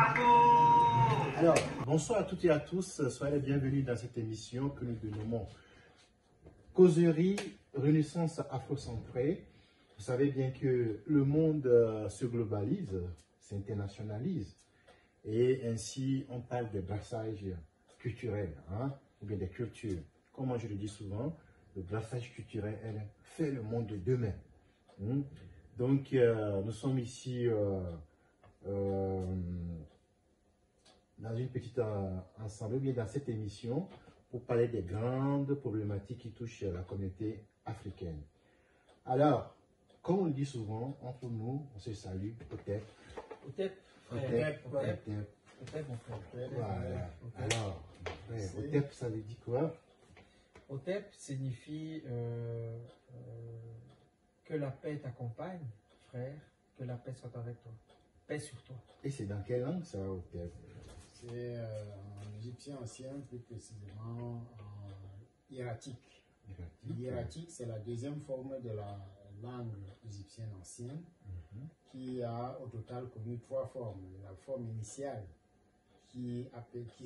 Alors, bonsoir à toutes et à tous, soyez les bienvenus dans cette émission que nous dénommons Causerie Renaissance afrocentrée. Vous savez bien que le monde se globalise, s'internationalise, et ainsi on parle de brassage culturel, ou bien des cultures. Comme je le dis souvent, le brassage culturel fait le monde de demain. Donc, nous sommes ici dans une petite ensemble, bien dans cette émission, pour parler des grandes problématiques qui touchent la communauté africaine. Alors, comme on le dit souvent, entre nous, on se salue, peut-être. Peut-être, mon frère. Voilà. Alors, Otep, ça veut dire quoi? Otep signifie que la paix t'accompagne, frère, que la paix soit avec toi. Paix sur toi. Et c'est dans quelle langue ça, Otep? C'est en égyptien ancien, plus précisément en hiératique. L'hiératique, c'est la deuxième forme de la langue égyptienne ancienne, qui a au total connu trois formes. La forme initiale, qui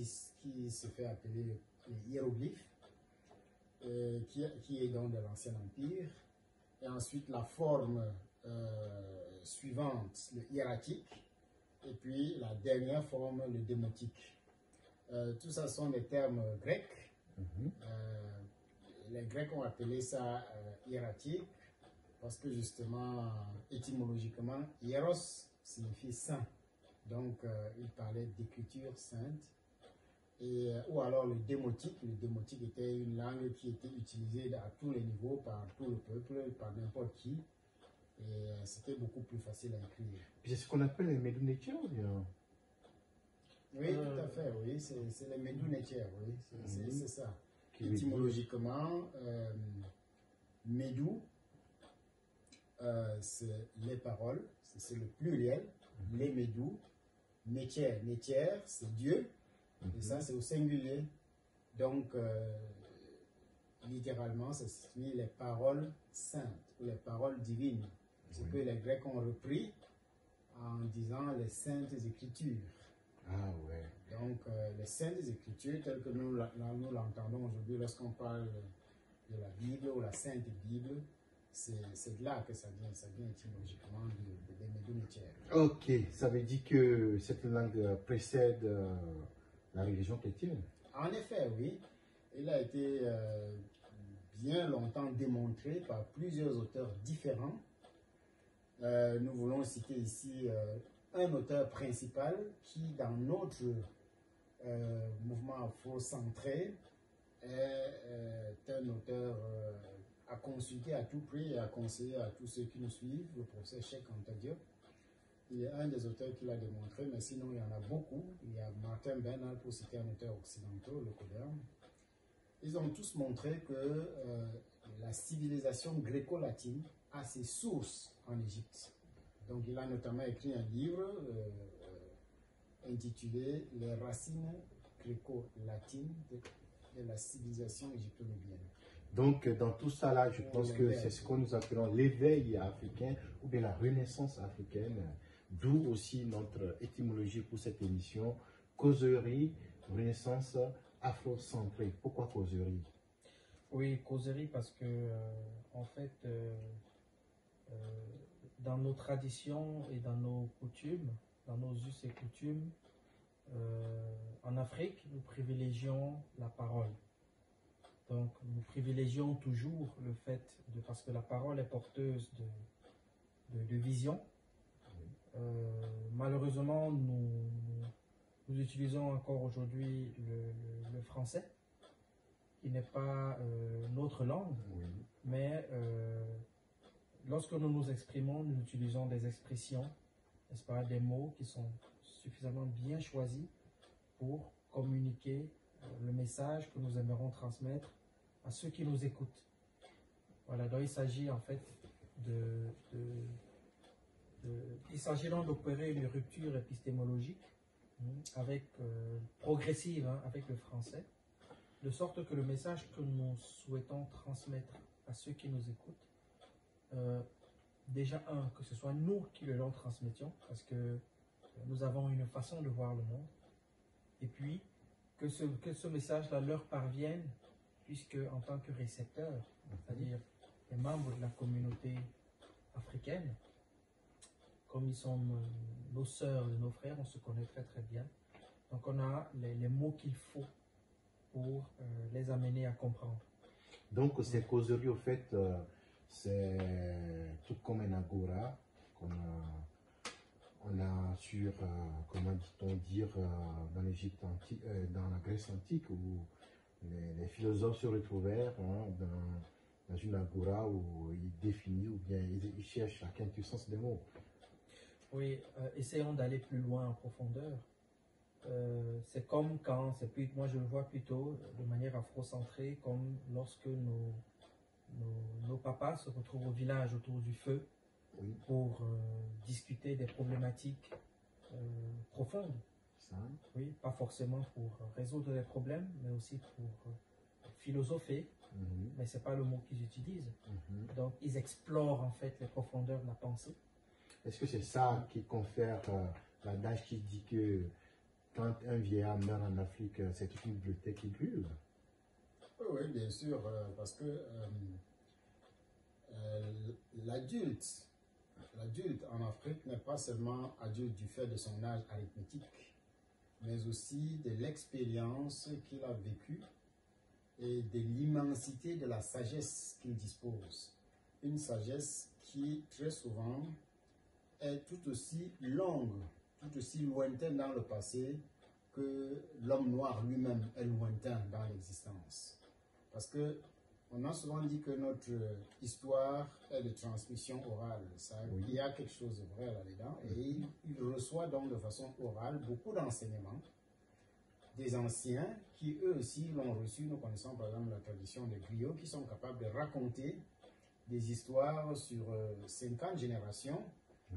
se fait appeler les hiéroglyphes, qui est donc de l'Ancien Empire. Et ensuite, la forme suivante, le hiératique. Et puis, la dernière forme, le démotique. Tout ça sont des termes grecs. Les Grecs ont appelé ça hiératique parce que justement, étymologiquement, hieros signifie saint. Donc, ils parlaient d'écriture sainte. Ou alors le démotique. Le démotique était une langue qui était utilisée à tous les niveaux, par tout le peuple, par n'importe qui. Et c'était beaucoup plus facile à écrire. Puis c'est ce qu'on appelle les Médounétiens, ou bien? Oui, tout à fait, oui. C'est les Médounétiens, oui. C'est ça. Étymologiquement, Médou, c'est les paroles, c'est le pluriel, les Médou. Métier, c'est Dieu, et ça c'est au singulier. Donc, littéralement, ça signifie les paroles saintes, ou les paroles divines. Ce que les Grecs ont repris en disant les saintes écritures. Ah ouais. Donc, les saintes écritures, telles que nous l'entendons aujourd'hui lorsqu'on parle de la Bible ou la Sainte Bible, c'est de là que ça vient étymologiquement des Médounétiens. Ok, ça veut dire que cette langue précède la religion chrétienne? En effet, oui. Il a été bien longtemps démontré par plusieurs auteurs différents. Nous voulons citer ici un auteur principal qui, dans notre mouvement afro-centré, est un auteur à consulter à tout prix et à conseiller à tous ceux qui nous suivent, le professeur Cheikh Anta Diop. Il est un des auteurs qui l'a démontré, mais sinon il y en a beaucoup. Il y a Martin Bernal, pour citer un auteur occidental, le Codern. Ils ont tous montré que la civilisation gréco-latine a ses sources en Égypte. Donc il a notamment écrit un livre intitulé « Les racines gréco-latines de la civilisation égypto-nubienne ». Donc, dans tout ça là, je pense que c'est ce que nous appelons l'éveil africain ou bien la renaissance africaine, d'où aussi notre étymologie pour cette émission, causerie, renaissance afrocentrée. Pourquoi causerie? Oui, causerie parce que, en fait, dans nos traditions et dans nos coutumes, dans nos us et coutumes, en Afrique, nous privilégions la parole. Donc, nous privilégions toujours le fait parce que la parole est porteuse de vision. Malheureusement, nous utilisons encore aujourd'hui le français, qui n'est pas notre langue, mais lorsque nous nous exprimons, nous utilisons des expressions, n'est-ce pas, des mots qui sont suffisamment bien choisis pour communiquer le message que nous aimerons transmettre à ceux qui nous écoutent. Voilà, donc il s'agit en fait il s'agit donc d'opérer une rupture épistémologique progressive avec le français, de sorte que le message que nous souhaitons transmettre à ceux qui nous écoutent, déjà que ce soit nous qui le leur transmettions, parce que nous avons une façon de voir le monde. Et puis, que ce message-là leur parvienne, puisque en tant que récepteurs, c'est-à-dire les membres de la communauté africaine, comme ils sont nos sœurs et nos frères, on se connaît très très bien. Donc on a les mots qu'il faut pour les amener à comprendre. Donc ces causeries, au fait, c'est tout comme un agora on a sur, comment dit-on dire, dans l'Égypte antique, dans la Grèce antique, où les philosophes se retrouvèrent dans une agora où ils définissent ou bien ils cherchent la quintessence des mots. Oui, essayons d'aller plus loin en profondeur. C'est comme quand, moi je le vois plutôt de manière afrocentrée, comme lorsque nos papas se retrouvent au village autour du feu pour discuter des problématiques profondes. Ça. Oui, pas forcément pour résoudre les problèmes, mais aussi pour philosopher. Mais ce n'est pas le mot qu'ils utilisent. Donc ils explorent en fait les profondeurs de la pensée. Est-ce que c'est ça qui confère l'adage qui dit que quand un vieillard meurt en Afrique, c'est toute une bibliothèque qui brûle? Oui, bien sûr, parce que l'adulte en Afrique n'est pas seulement adulte du fait de son âge arithmétique, mais aussi de l'expérience qu'il a vécue et de l'immensité de la sagesse qu'il dispose. Une sagesse qui, très souvent, est tout aussi longue, tout aussi lointaine dans le passé que l'homme noir lui-même est lointain dans l'existence. Parce que on a souvent dit que notre histoire est de transmission orale. Il y a quelque chose de vrai là-dedans. Et il reçoit donc de façon orale beaucoup d'enseignements des anciens qui eux aussi l'ont reçu. Nous connaissons par exemple la tradition des griots qui sont capables de raconter des histoires sur 50 générations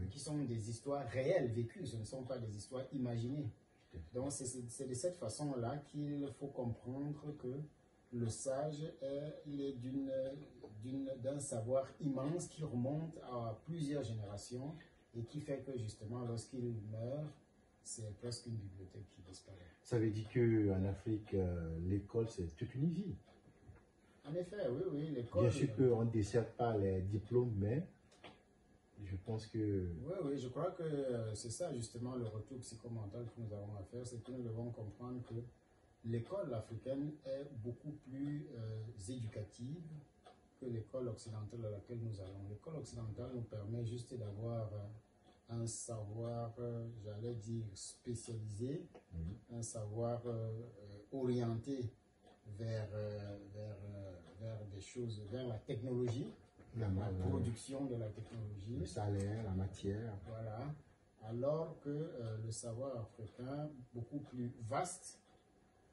qui sont des histoires réelles, vécues. Ce ne sont pas des histoires imaginées. Donc c'est de cette façon-là qu'il faut comprendre que le sage est d'un savoir immense qui remonte à plusieurs générations et qui fait que justement lorsqu'il meurt, c'est presque une bibliothèque qui disparaît. Ça veut dire qu'en Afrique, l'école c'est toute une vie. En effet, oui, l'école... Bien sûr qu'on ne dessert pas les diplômes, mais je pense que... Oui, je crois que c'est ça justement le retour psychomental que nous avons à faire, c'est que nous devons comprendre que l'école africaine est beaucoup plus éducative que l'école occidentale à laquelle nous allons. L'école occidentale nous permet juste d'avoir un savoir, j'allais dire, spécialisé, un savoir orienté vers des choses, vers la technologie, la production de la technologie. Le salaire, la matière. Voilà. Alors que le savoir africain, beaucoup plus vaste,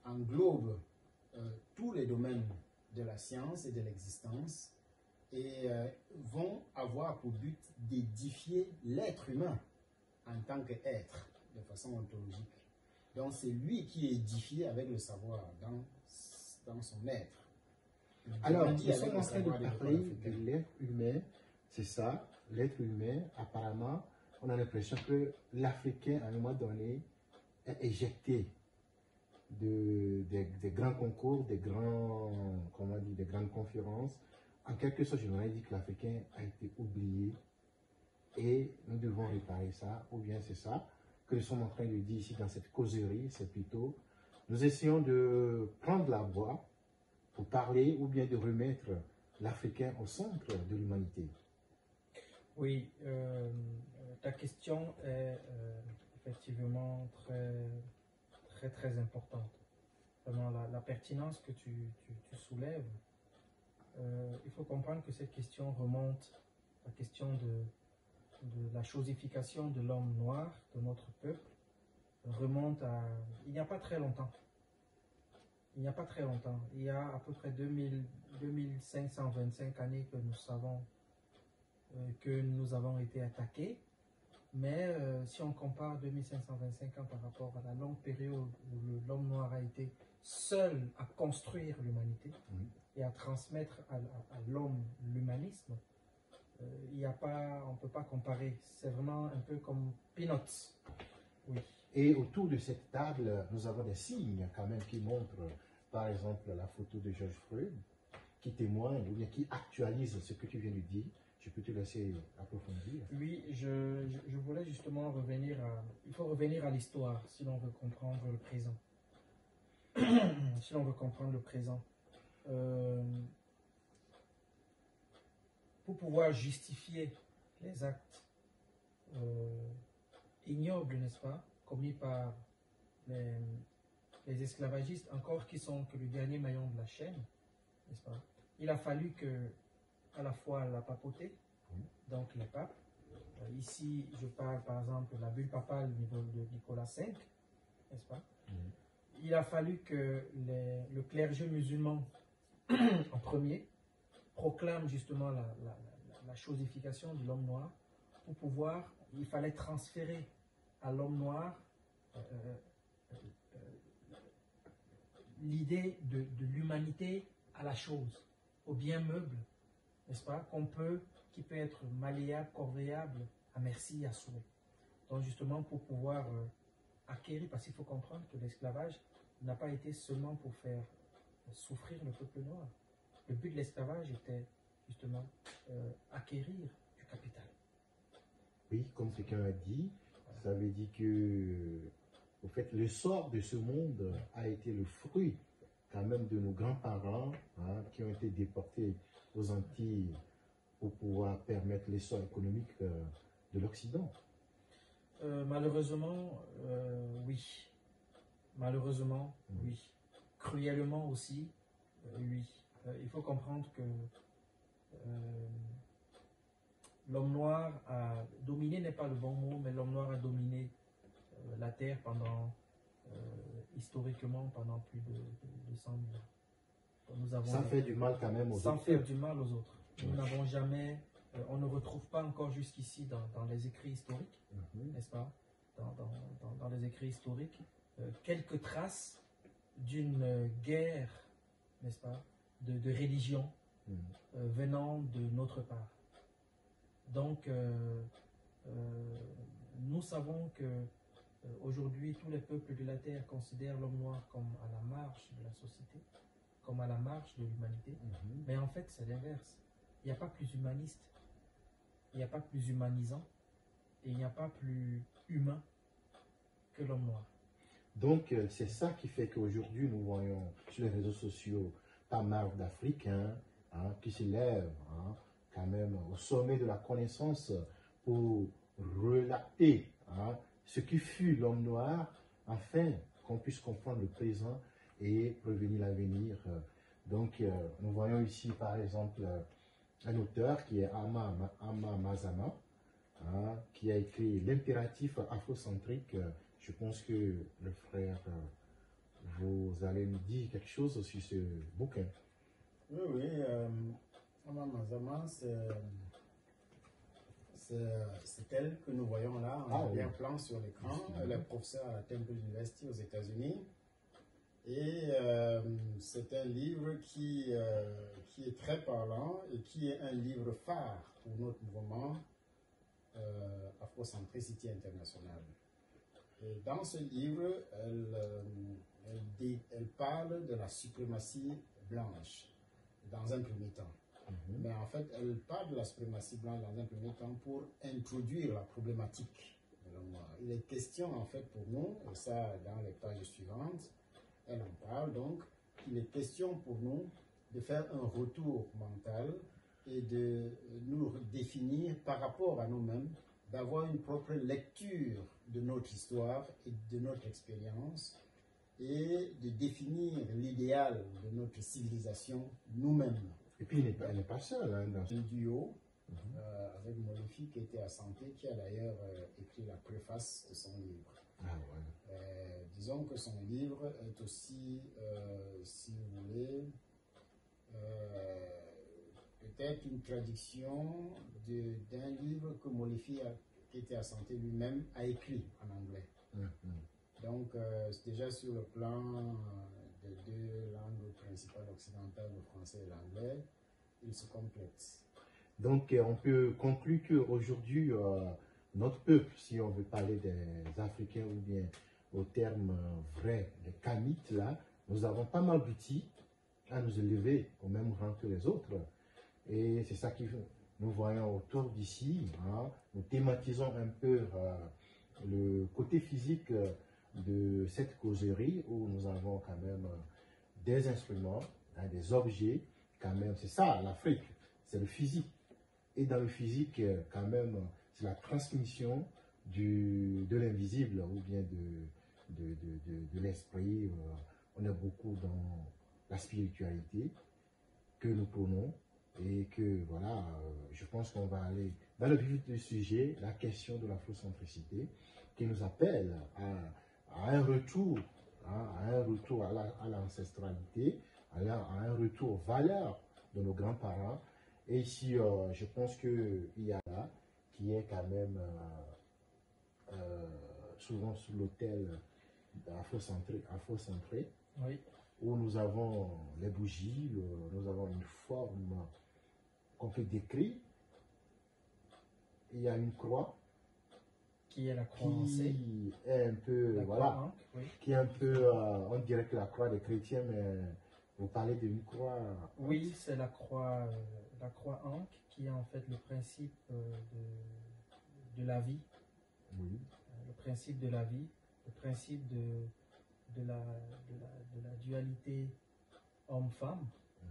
englobe tous les domaines de la science et de l'existence et vont avoir pour but d'édifier l'être humain en tant qu'être de façon ontologique. Donc c'est lui qui est édifié avec le savoir dans son être. Alors, nous sommes en train de parler de l'être humain, c'est ça, l'être humain, apparemment, on a l'impression que l'Africain, à un moment donné, est éjecté des grands concours, des grandes conférences. En quelque sorte, je m'aurais dit que l'Africain a été oublié et nous devons réparer ça, ou bien c'est ça que nous sommes en train de dire ici dans cette causerie, c'est plutôt, nous essayons de prendre la voix pour parler ou bien de remettre l'Africain au centre de l'humanité. Oui, ta question est effectivement très importante. Vraiment, la pertinence que tu soulèves, il faut comprendre que cette question remonte à la question de la chosification de l'homme noir, de notre peuple, remonte à il n'y a pas très longtemps. Il n'y a pas très longtemps. Il y a à peu près 2525 années que nous savons que nous avons été attaqués. Mais si on compare 2525 ans par rapport à la longue période où l'homme noir a été seul à construire l'humanité et à transmettre à l'homme l'humanisme, on ne peut pas comparer. C'est vraiment un peu comme Peanuts. Oui. Et autour de cette table, nous avons des signes quand même qui montrent, par exemple, la photo de George Freud, qui témoigne ou bien qui actualise ce que tu viens de dire. Je peux te laisser approfondir. Oui, je voulais justement revenir à... Il faut revenir à l'histoire si l'on veut comprendre le présent. Si l'on veut comprendre le présent. Pour pouvoir justifier les actes ignobles, n'est-ce pas, commis par les esclavagistes, encore qui sont que le dernier maillon de la chaîne, n'est-ce pas, il a fallu que, à la fois la papauté, donc les papes, ici je parle par exemple de la bulle papale au niveau de Nicolas V, n'est-ce pas, il a fallu que le clergé musulman en premier proclame justement la chosification de l'homme noir. Pour pouvoir, il fallait transférer à l'homme noir l'idée de l'humanité à la chose, au bien meuble, n'est-ce pas, qui peut être malléable, corvéable, à merci, à souhait. Donc justement pour pouvoir acquérir, parce qu'il faut comprendre que l'esclavage n'a pas été seulement pour faire souffrir le peuple noir. Le but de l'esclavage était justement acquérir du capital. Oui, comme quelqu'un a dit, ça veut dire que, au fait, le sort de ce monde a été le fruit quand même de nos grands-parents qui ont été déportés aux Antilles pour pouvoir permettre l'essor économique de l'Occident. Malheureusement, oui. Malheureusement, oui. Cruellement aussi, oui. Il faut comprendre que l'homme noir a dominé, n'est pas le bon mot, mais l'homme noir a dominé la terre historiquement pendant plus de 100 000 ans. Nous avons, sans faire du mal quand même aux autres. Sans faire du mal aux autres. Nous n'avons jamais, on ne retrouve pas encore jusqu'ici dans les écrits historiques, n'est-ce pas, dans les écrits historiques, quelques traces d'une guerre, n'est-ce pas, de religion venant de notre part. Donc, nous savons que aujourd'hui, tous les peuples de la terre considèrent l'homme noir comme à la marge de la société, comme à la marge de l'humanité. Mais en fait, c'est l'inverse. Il n'y a pas plus humaniste, il n'y a pas plus humanisant, et il n'y a pas plus humain que l'homme noir. Donc, c'est ça qui fait qu'aujourd'hui, nous voyons sur les réseaux sociaux pas mal d'Africains qui se lèvent quand même au sommet de la connaissance pour relater ce qui fut l'homme noir, afin qu'on puisse comprendre le présent et prévenir l'avenir. Donc, nous voyons ici, par exemple, un auteur qui est Amma Mazama, qui a écrit l'impératif afrocentrique. Je pense que le frère, vous allez nous dire quelque chose sur ce bouquin. Oui, Amma Mazama, c'est elle que nous voyons là en arrière-plan sur l'écran. Elle est professeure à Temple University aux États-Unis. Et c'est un livre qui est très parlant et qui est un livre phare pour notre mouvement Afrocentricity International. Et dans ce livre, elle parle de la suprématie blanche dans un premier temps. Mais en fait, elle parle de la suprématie blanche dans un premier temps pour introduire la problématique de l'homme noir. Il est question en fait pour nous, et ça dans les pages suivantes, elle en parle donc, il est question pour nous de faire un retour mental et de nous définir par rapport à nous-mêmes, d'avoir une propre lecture de notre histoire et de notre expérience et de définir l'idéal de notre civilisation nous-mêmes. Et puis, elle n'est pas seule. Dans un duo avec Molifi qui était à Santé, qui a d'ailleurs écrit la préface de son livre. Disons que son livre est aussi, si vous voulez, peut-être une traduction d'un livre que Molifi, qui était à Santé lui-même, a écrit en anglais. Donc, déjà sur le plan des deux langues principales occidentales, le français et l'anglais, ils se complètent. Donc, on peut conclure qu'aujourd'hui, notre peuple, si on veut parler des Africains ou bien au terme vrai des Kamites, là, nous avons pas mal d'outils à nous élever au même rang que les autres. Et c'est ça que nous voyons autour d'ici. Hein. Nous thématisons un peu le côté physique de cette causerie où nous avons quand même des instruments, hein, des objets, quand même. C'est ça, l'Afrique, c'est le physique. Et dans le physique, quand même, c'est la transmission de l'invisible ou bien de l'esprit. On est beaucoup dans la spiritualité que nous prônons et que, voilà, je pense qu'on va aller dans le vif du sujet, la question de l'afrocentricité qui nous appelle à un retour, hein, à l'ancestralité, à un retour aux valeurs de nos grands-parents. Et ici, je pense qu'il y a là, qui est quand même souvent sous l'autel afrocentré, Oui. où nous avons les bougies, nous avons une forme qu'on peut décrire. Il y a une croix Qui est la croix en C. qui est un peu, La voilà, croix, hein, oui. qui est un peu, on dirait que la croix des chrétiens, mais vous parlez d'une croix. Oui, c'est la croix Ankh qui est en fait le principe de la vie. Oui. Le principe de la vie, le principe de la dualité homme-femme,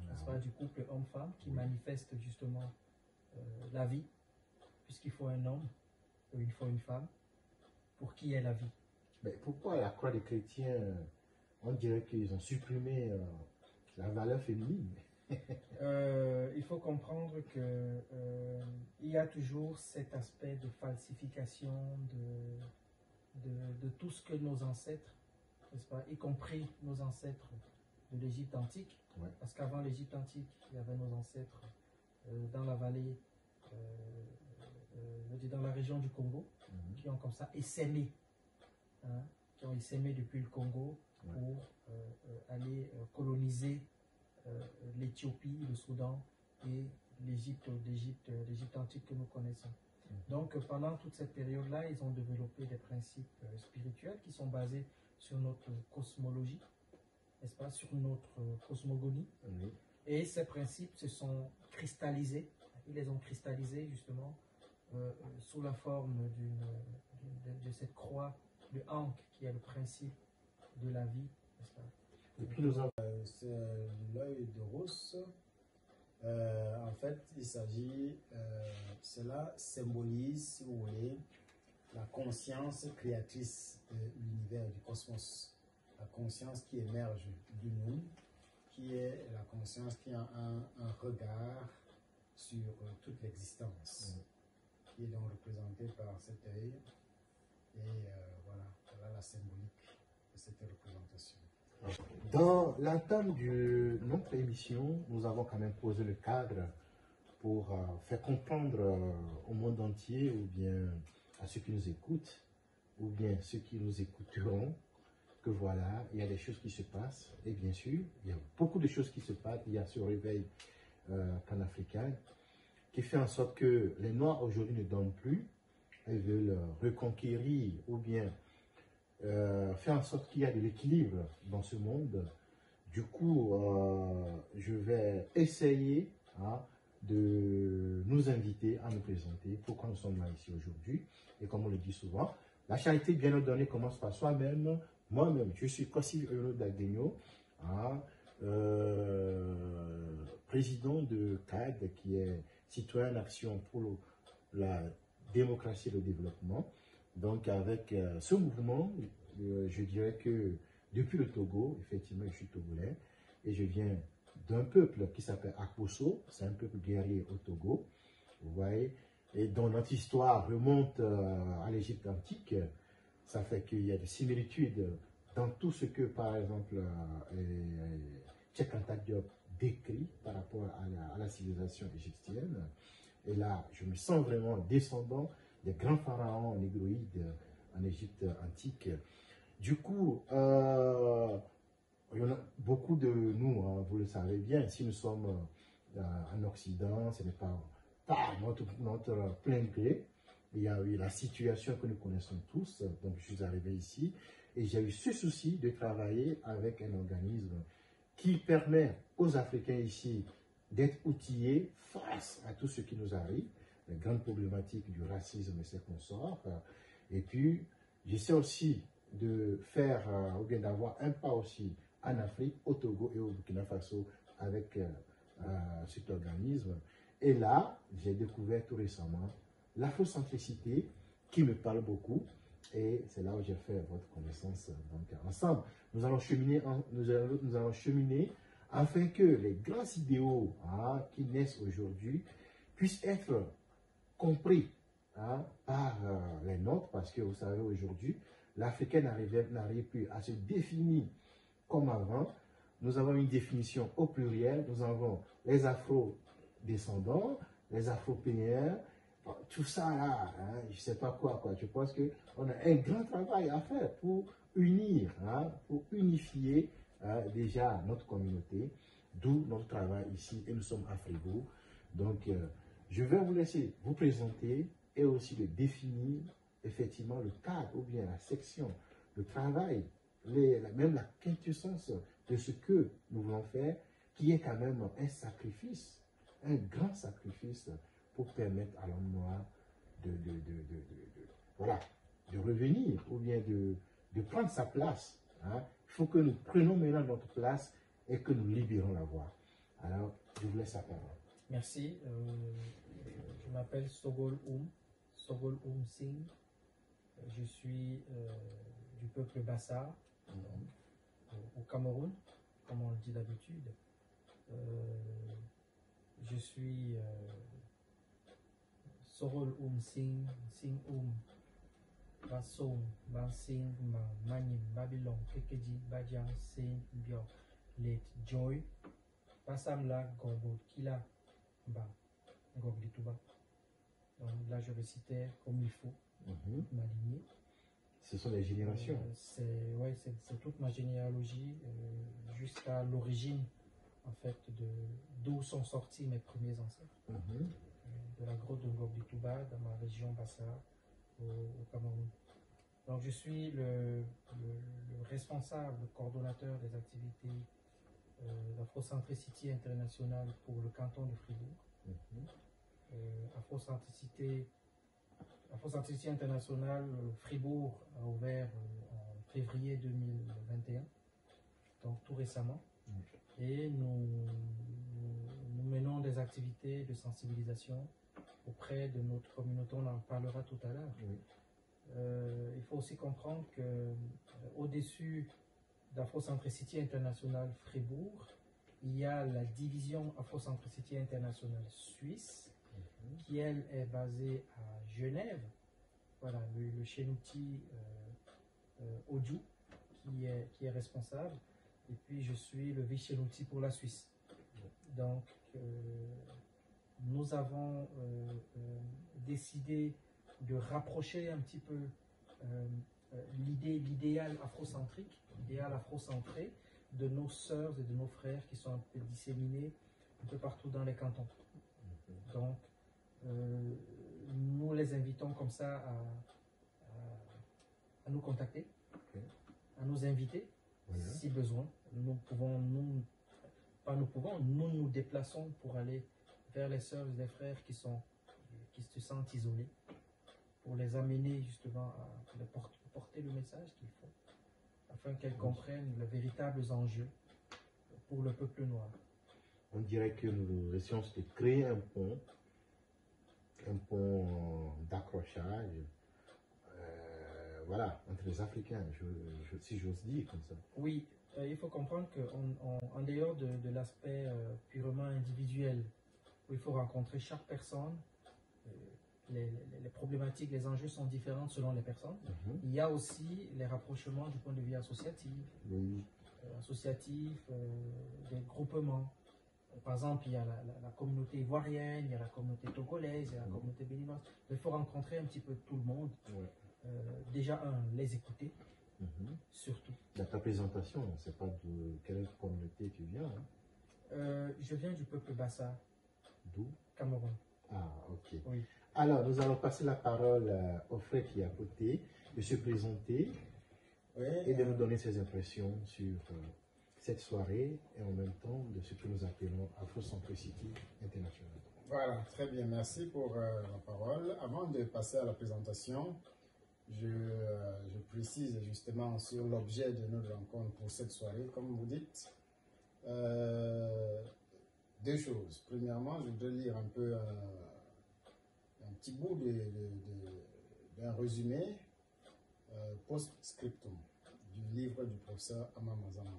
n'est-ce pas, du couple homme-femme qui manifeste justement la vie, puisqu'il faut un homme ou il faut une femme pour qui est la vie. Mais pourquoi la croix des chrétiens, on dirait qu'ils ont supprimé la valeur féminine? Il faut comprendre que il y a toujours cet aspect de falsification de tout ce que nos ancêtres, n'est-ce pas, y compris nos ancêtres de l'Égypte antique, Ouais. parce qu'avant l'Égypte antique, il y avait nos ancêtres dans la vallée, je dis dans la région du Congo, qui ont comme ça essaimé, hein, qui ont essaimé depuis le Congo pour aller coloniser l'Éthiopie, le Soudan et l'Égypte antique que nous connaissons. Donc pendant toute cette période-là, ils ont développé des principes spirituels qui sont basés sur notre cosmologie, n'est-ce pas, sur notre cosmogonie. Et ces principes se sont cristallisés, ils les ont cristallisés justement sous la forme de cette croix de Ankh qui est le principe de la vie, n'est-ce pas. Et puis nous avons c'est l'œil de Rousse. En fait, il s'agit, cela symbolise, si vous voulez, la conscience créatrice de l'univers, du cosmos. La conscience qui émerge du nous, qui est la conscience qui a un regard sur toute l'existence, qui est donc représentée par cet œil. Et voilà la symbolique de cette représentation. Dans l'entame de notre émission, nous avons quand même posé le cadre pour faire comprendre au monde entier, ou bien à ceux qui nous écoutent, ou bien ceux qui nous écouteront, que voilà, il y a des choses qui se passent, et bien sûr, il y a beaucoup de choses qui se passent. Il y a ce réveil panafricain qui fait en sorte que les Noirs aujourd'hui ne dorment plus, ils veulent reconquérir, ou bien faire en sorte qu'il y a de l'équilibre dans ce monde. Du coup, je vais essayer de nous inviter à nous présenter pourquoi nous sommes là ici aujourd'hui. Et comme on le dit souvent, la charité bien ordonnée commence par soi-même. Moi-même, je suis Kossi Dagdegno, président de CAD, qui est Citoyen d'Action pour la démocratie et le développement. Donc avec ce mouvement, je dirais que depuis le Togo, effectivement je suis togolais, et je viens d'un peuple qui s'appelle Akposso, c'est un peuple guerrier au Togo, vous voyez, et dont notre histoire remonte à l'Égypte antique. Ça fait qu'il y a des similitudes dans tout ce que, par exemple, Cheikh Anta Diop décrit par rapport à la civilisation égyptienne. Et là, je me sens vraiment descendant des grands pharaons négroïdes en Égypte antique. Du coup, il y en a beaucoup de nous, vous le savez bien, si nous sommes en Occident, ce n'est pas notre plein gré, il y a eu la situation que nous connaissons tous. Donc, je suis arrivé ici et j'ai eu ce souci de travailler avec un organisme qui permet aux Africains ici d'être outillés face à tout ce qui nous arrive, les grandes problématiques du racisme et ses consorts. Et puis, j'essaie aussi de faire, ou bien d'avoir un pas aussi en Afrique, au Togo et au Burkina Faso avec cet organisme. Et là, j'ai découvert tout récemment l'afrocentricité qui me parle beaucoup. Et c'est là où j'ai fait votre connaissance. Donc, ensemble, nous allons cheminer, nous allons cheminer afin que les grands idéaux qui naissent aujourd'hui puissent être compris par les nôtres, parce que vous savez, aujourd'hui, l'Africain n'arrive plus à se définir comme avant. Nous avons une définition au pluriel, nous avons les afro-descendants, les afro-péens, tout ça là, je ne sais pas quoi. Je pense qu'on a un grand travail à faire pour unir, pour unifier déjà notre communauté, d'où notre travail ici, et nous sommes à Fribourg. Donc, je vais vous laisser vous présenter et aussi de définir effectivement le cadre ou bien la section, le travail, même la quintessence de ce que nous voulons faire, qui est quand même un sacrifice, un grand sacrifice pour permettre à l'homme noir voilà, de revenir ou bien de prendre sa place. Il faut que nous prenions maintenant notre place et que nous libérons la voie. Alors, je vous laisse la parole. Merci. Je m'appelle Sogol Singh. Je suis du peuple Bassa, au Cameroun, comme on le dit d'habitude. Je suis Sogol Singh, Singh Basson, Bansing, Manim, Babylon, Kekeji, Badian, Singh, Bio, Let Joy, Basamla, Gobo, Kila, Ba, Goglituba. Donc là, je récitais comme il faut ma lignée. Ce sont les générations. C'est toute ma généalogie jusqu'à l'origine, en fait, d'où sont sortis mes premiers ancêtres. De la grotte de Ngoglituba, dans ma région Bassa, au Cameroun. Donc je suis le responsable, le coordonnateur des activités d'Afrocentricity International pour le canton de Fribourg. Afrocentricity International, Fribourg a ouvert en février 2021, donc tout récemment. Et nous menons des activités de sensibilisation auprès de notre communauté, on en parlera tout à l'heure. Il faut aussi comprendre qu'au-dessus d'Afrocentricity International Fribourg, il y a la division Afrocentricity International Suisse, qui elle est basée à Genève. Voilà, le Chenouti Odju qui est responsable. Et puis je suis le vice-chenouti pour la Suisse. Donc nous avons décidé de rapprocher un petit peu l'idéal afrocentrique, l'idéal afrocentré de nos sœurs et de nos frères qui sont un peu disséminés un peu partout dans les cantons. Donc nous les invitons comme ça à nous contacter, à nous inviter si besoin. Nous nous déplaçons pour aller vers les sœurs et les frères qui se sentent isolés, pour les amener justement à porter le message qu'il faut, afin qu'elles comprennent les véritables enjeux pour le peuple noir. On dirait que nous essayons de créer un pont d'accrochage, voilà, entre les Africains, si j'ose dire comme ça. Oui, il faut comprendre qu'en dehors de l'aspect purement individuel, où il faut rencontrer chaque personne, les problématiques, les enjeux sont différents selon les personnes. Il y a aussi les rapprochements du point de vue associatif, des groupements. Par exemple, il y a la communauté ivoirienne, il y a la communauté togolaise, il y a la communauté béninoise. Il faut rencontrer un petit peu tout le monde. Déjà, les écouter, surtout. Dans ta présentation, on ne sait pas de quelle communauté tu viens. Je viens du peuple Bassa. D'où? Cameroun. Ah, ok. Oui. Alors, nous allons passer la parole au frère qui est à côté, de se présenter et de nous donner ses impressions sur cette soirée et en même temps de ce que nous appelons Afrocentricity International. Voilà, très bien, merci pour la parole. Avant de passer à la présentation, je précise justement sur l'objet de notre rencontre pour cette soirée, comme vous dites. Deux choses. Premièrement, je voudrais lire un peu un petit bout d'un résumé post-scriptum du livre du professeur Amamazama.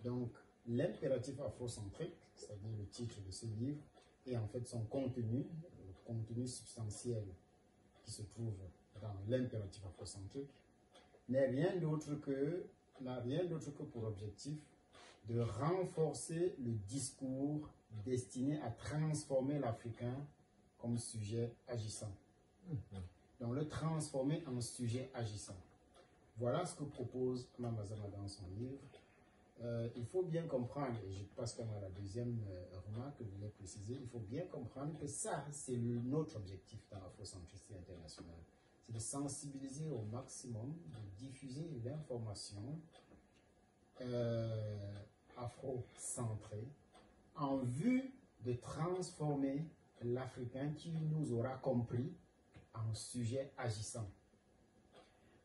Donc, l'impératif afrocentrique, c'est-à-dire le titre de ce livre, et en fait son contenu, le contenu substantiel qui se trouve dans l'impératif afrocentrique, n'a rien d'autre que pour objectif de renforcer le discours destiné à transformer l'Africain comme sujet agissant. Donc le transformer en sujet agissant. Voilà ce que propose Amamazama dans son livre. Il faut bien comprendre, et je passe à la deuxième remarque que je voulais préciser, il faut bien comprendre que ça, c'est notre objectif dans l'Afrocentricité internationale. C'est de sensibiliser au maximum, de diffuser l'information afro-centrée en vue de transformer l'Africain qui nous aura compris en sujet agissant.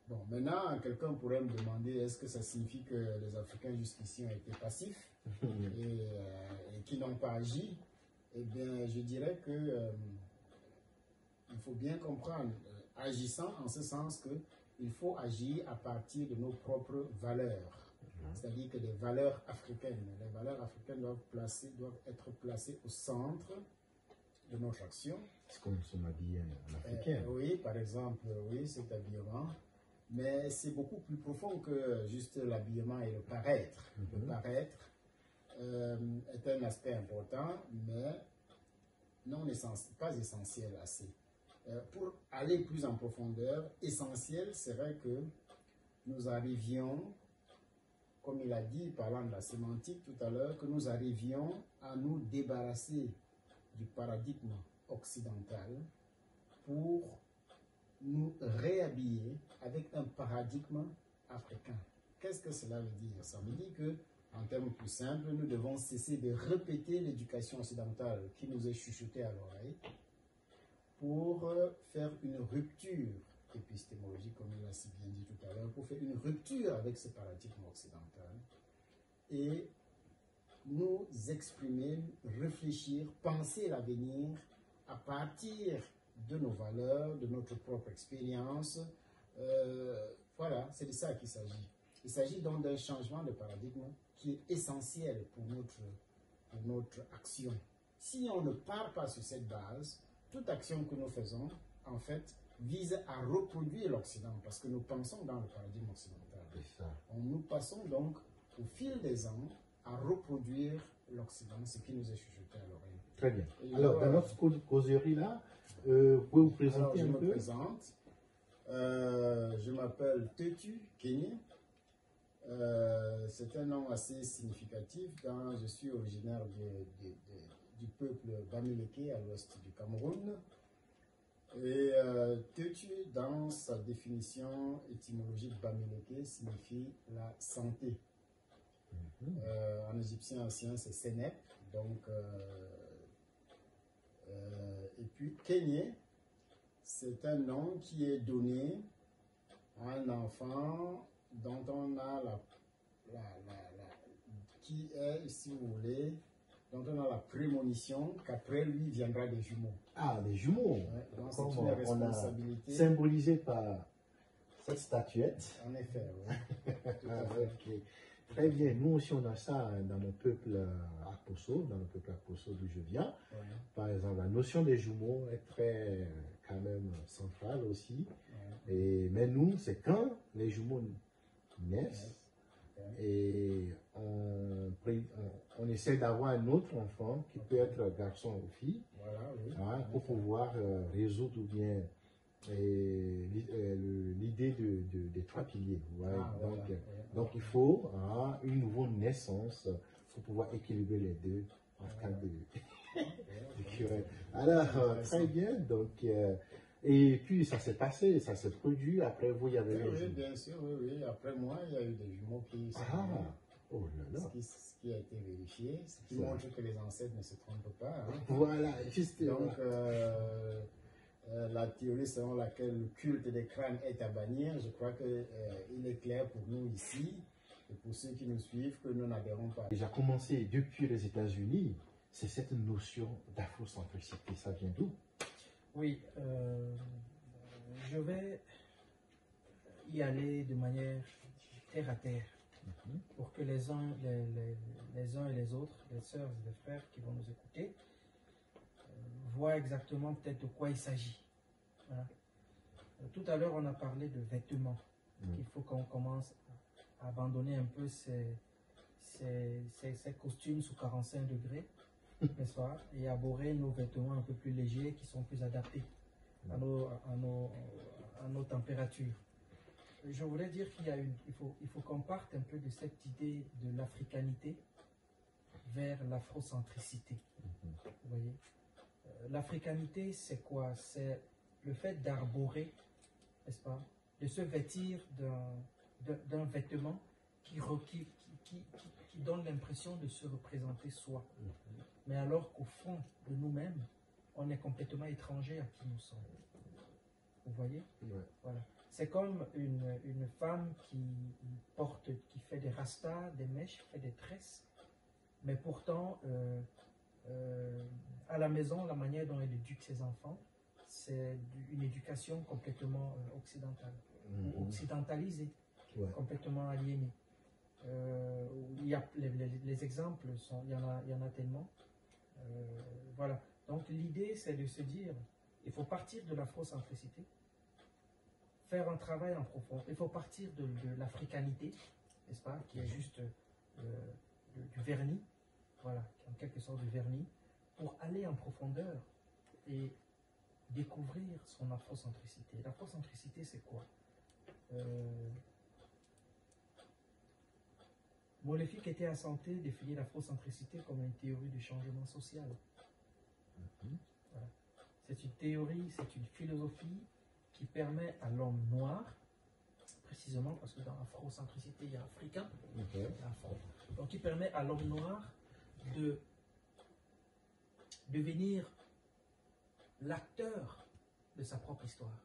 Bon, maintenant, quelqu'un pourrait me demander est-ce que ça signifie que les Africains jusqu'ici ont été passifs et qui n'ont pas agi? Eh bien, je dirais que il faut bien comprendre, agissant en ce sens que il faut agir à partir de nos propres valeurs. C'est-à-dire que les valeurs africaines doivent être placées au centre de notre action. C'est comme son habillé en africain. Oui, par exemple, oui, cet habillement. Mais c'est beaucoup plus profond que juste l'habillement et le paraître. Le paraître est un aspect important, mais pas essentiel assez. Pour aller plus en profondeur, essentiel serait que nous arrivions, comme il a dit, parlant de la sémantique tout à l'heure, que nous arrivions à nous débarrasser du paradigme occidental pour nous réhabiller avec un paradigme africain. Qu'est-ce que cela veut dire? Ça veut dire que, en termes plus simples, nous devons cesser de répéter l'éducation occidentale qui nous est chuchotée à l'oreille pour faire une rupture épistémologique, comme il a si bien dit tout à l'heure, pour faire une rupture avec ce paradigme occidental et nous exprimer, réfléchir, penser l'avenir à partir de nos valeurs, de notre propre expérience. Voilà, c'est de ça qu'il s'agit. Il s'agit donc d'un changement de paradigme qui est essentiel pour notre action. Si on ne part pas sur cette base, toute action que nous faisons, en fait, vise à reproduire l'Occident, parce que nous pensons dans le paradigme occidental. Nous passons donc, au fil des ans, à reproduire l'Occident, ce qui nous est chuchoté à l'oreille. Très bien. Alors, dans notre causerie là, vous pouvez vous présenter un peu? Je me présente. Je m'appelle Tetu Kenny. C'est un nom assez significatif. Je suis originaire du peuple Bamileke à l'ouest du Cameroun. Et Tetu, dans sa définition étymologique Bamileke, signifie la santé. En égyptien ancien, c'est Senep. Donc, et puis Kenye, c'est un nom qui est donné à un enfant dont on a qui est, si vous voulez, dont on a la prémonition qu'après lui viendra des jumeaux. Ah, des jumeaux. Ouais, donc c'est une responsabilité. Symbolisé par cette statuette. En effet, oui. Tout à fait. Okay. Très bien. Nous aussi, on a ça dans mon peuple Akposso, dans le peuple Akposso d'où je viens. Ouais. Par exemple, la notion des jumeaux est très, quand même, centrale aussi. Ouais. Mais nous, c'est quand les jumeaux naissent et on essaie d'avoir un autre enfant qui peut être garçon ou fille, voilà, oui. Pour pouvoir résoudre ou bien l'idée des trois piliers. Ouais. Donc il faut une nouvelle naissance pour pouvoir équilibrer les deux en cas de culturel. Alors, très bien. Donc, et puis, ça s'est passé, ça s'est produit. Après vous, il y avait les Oui, jumeaux. bien sûr, oui. Après moi, il y a eu des jumeaux qui sont Ah, nés. oh là là. Ce qui a été vérifié, ce qui Ça. montre que les ancêtres ne se trompent pas. Hein. Voilà, justement. Donc, la théorie selon laquelle le culte des crânes est à bannir, je crois qu'il est clair pour nous ici et pour ceux qui nous suivent que nous n'adhérons pas. Déjà commencé depuis les États-Unis, c'est cette notion d'afrocentricité. Ça vient d'où? Oui, je vais y aller de manière terre à terre pour que les uns et les autres, les sœurs et les frères qui vont nous écouter, voient exactement peut-être de quoi il s'agit. Voilà. Tout à l'heure, on a parlé de vêtements. Il faut qu'on commence à abandonner un peu ces costumes sous 45 degrés, n'est-ce pas, et aborder nos vêtements un peu plus légers qui sont plus adaptés à nos températures. Je voulais dire il faut qu'on parte un peu de cette idée de l'africanité vers l'afrocentricité. Vous voyez, l'africanité, c'est quoi? C'est le fait d'arborer, n'est-ce pas, de se vêtir d'un vêtement qui donne l'impression de se représenter soi. Mais alors qu'au fond de nous-mêmes, on est complètement étranger à qui nous sommes. Vous voyez? Ouais. Voilà. C'est comme une femme qui fait des rastas, des mèches, qui fait des tresses, mais pourtant, à la maison, la manière dont elle éduque ses enfants, c'est une éducation complètement occidentale, ou occidentalisée, complètement aliénée. Il y a les exemples, il y en a tellement. Voilà. Donc l'idée, c'est de se dire, il faut partir de l'afrocentricité, faire un travail en profondeur. Il faut partir de l'africanité, n'est-ce pas, qui est juste du vernis, voilà, en quelque sorte du vernis, pour aller en profondeur et découvrir son afrocentricité. L'afrocentricité, c'est quoi? Molefique était à santé définit l'afrocentricité comme une théorie du changement social. Voilà. C'est une théorie, c'est une philosophie qui permet à l'homme noir, précisément parce que dans l'afrocentricité, il y a africain, donc qui permet à l'homme noir de devenir l'acteur de sa propre histoire,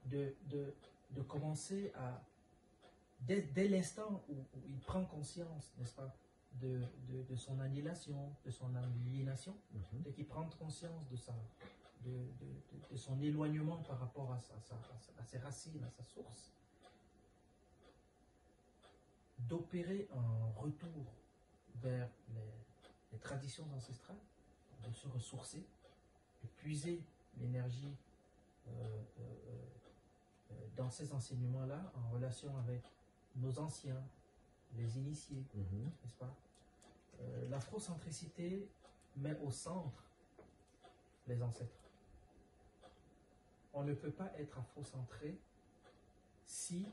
de commencer à, dès l'instant où il prend conscience, n'est-ce pas, de son annihilation, de son aliénation, dès qu'il prend conscience de son éloignement par rapport à ses racines, à sa source, d'opérer un retour vers les traditions ancestrales, de se ressourcer, de puiser l'énergie dans ces enseignements-là, en relation avec nos anciens, les initiés, n'est-ce pas? L'afrocentricité met au centre les ancêtres. On ne peut pas être afrocentré si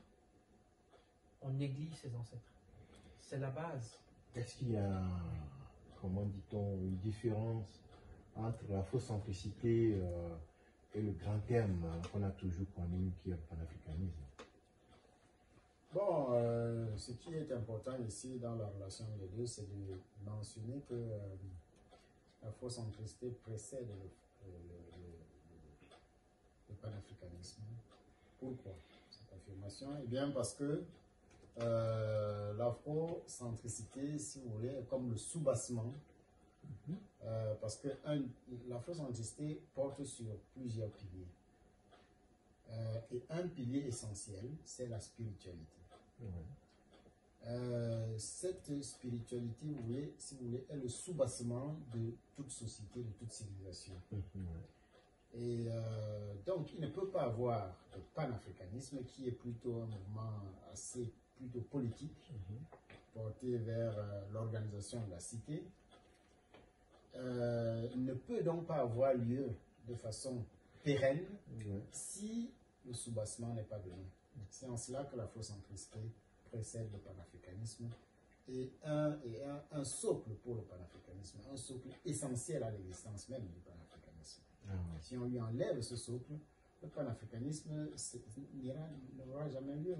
on néglige ses ancêtres. C'est la base. Est-ce qu'il y a, comment dit-on, une différence entre l'afrocentricité et le grand terme qu'on a toujours connu qui est le panafricanisme? Bon, ce qui est important ici dans la relation des deux, c'est de mentionner que l'afrocentricité précède le panafricanisme. Pourquoi cette affirmation? Eh bien parce que l'afrocentricité, si vous voulez, est comme le soubassement. Parce que l'afrocentricité porte sur plusieurs piliers. Et un pilier essentiel, c'est la spiritualité. Cette spiritualité, vous voyez, si vous voulez, est le soubassement de toute société, de toute civilisation. Et donc, il ne peut pas avoir le panafricanisme qui est plutôt un mouvement assez plutôt politique, porté vers l'organisation de la cité. Il ne peut donc pas avoir lieu de façon pérenne si le soubassement n'est pas donné. C'est en cela que l'afrocentricité précède le panafricanisme et un socle pour le panafricanisme, un socle essentiel à l'existence même du panafricanisme. Si on lui enlève ce socle, le panafricanisme n'aura jamais lieu.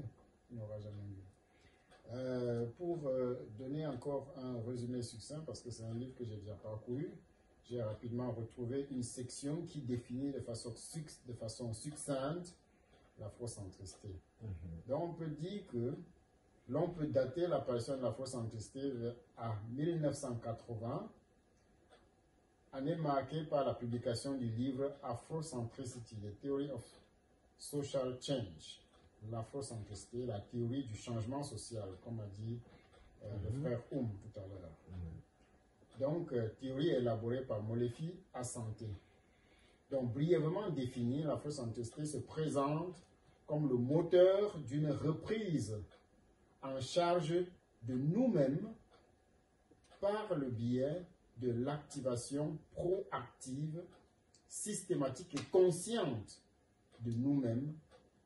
Il n'aura jamais lieu. Pour donner encore un résumé succinct, parce que c'est un livre que j'ai déjà parcouru, j'ai rapidement retrouvé une section qui définit de façon succincte l'afrocentristé. Donc on peut dire que l'on peut dater l'apparition de l'afrocentristé à 1980, année marquée par la publication du livre Afrocentricity, The Theory of Social Change. L'afrocentristé, la théorie du changement social, comme a dit le frère Oum tout à l'heure. Donc, théorie élaborée par Molefi Assanté. Donc, brièvement définie, l'afrocentristé se présente comme le moteur d'une reprise en charge de nous-mêmes par le biais de l'activation proactive, systématique et consciente de nous-mêmes,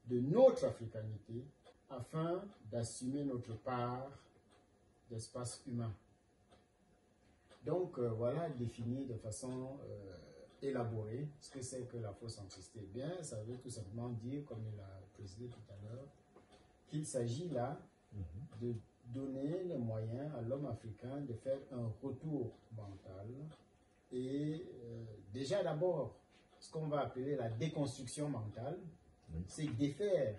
de notre africanité, afin d'assumer notre part d'espace humain. Donc, voilà défini de façon élaborée ce que c'est que l'afrocentristé. Bien, ça veut tout simplement dire, comme il a précisé tout à l'heure, qu'il s'agit là de donner les moyens à l'homme africain de faire un retour mental et déjà d'abord, ce qu'on va appeler la déconstruction mentale, c'est défaire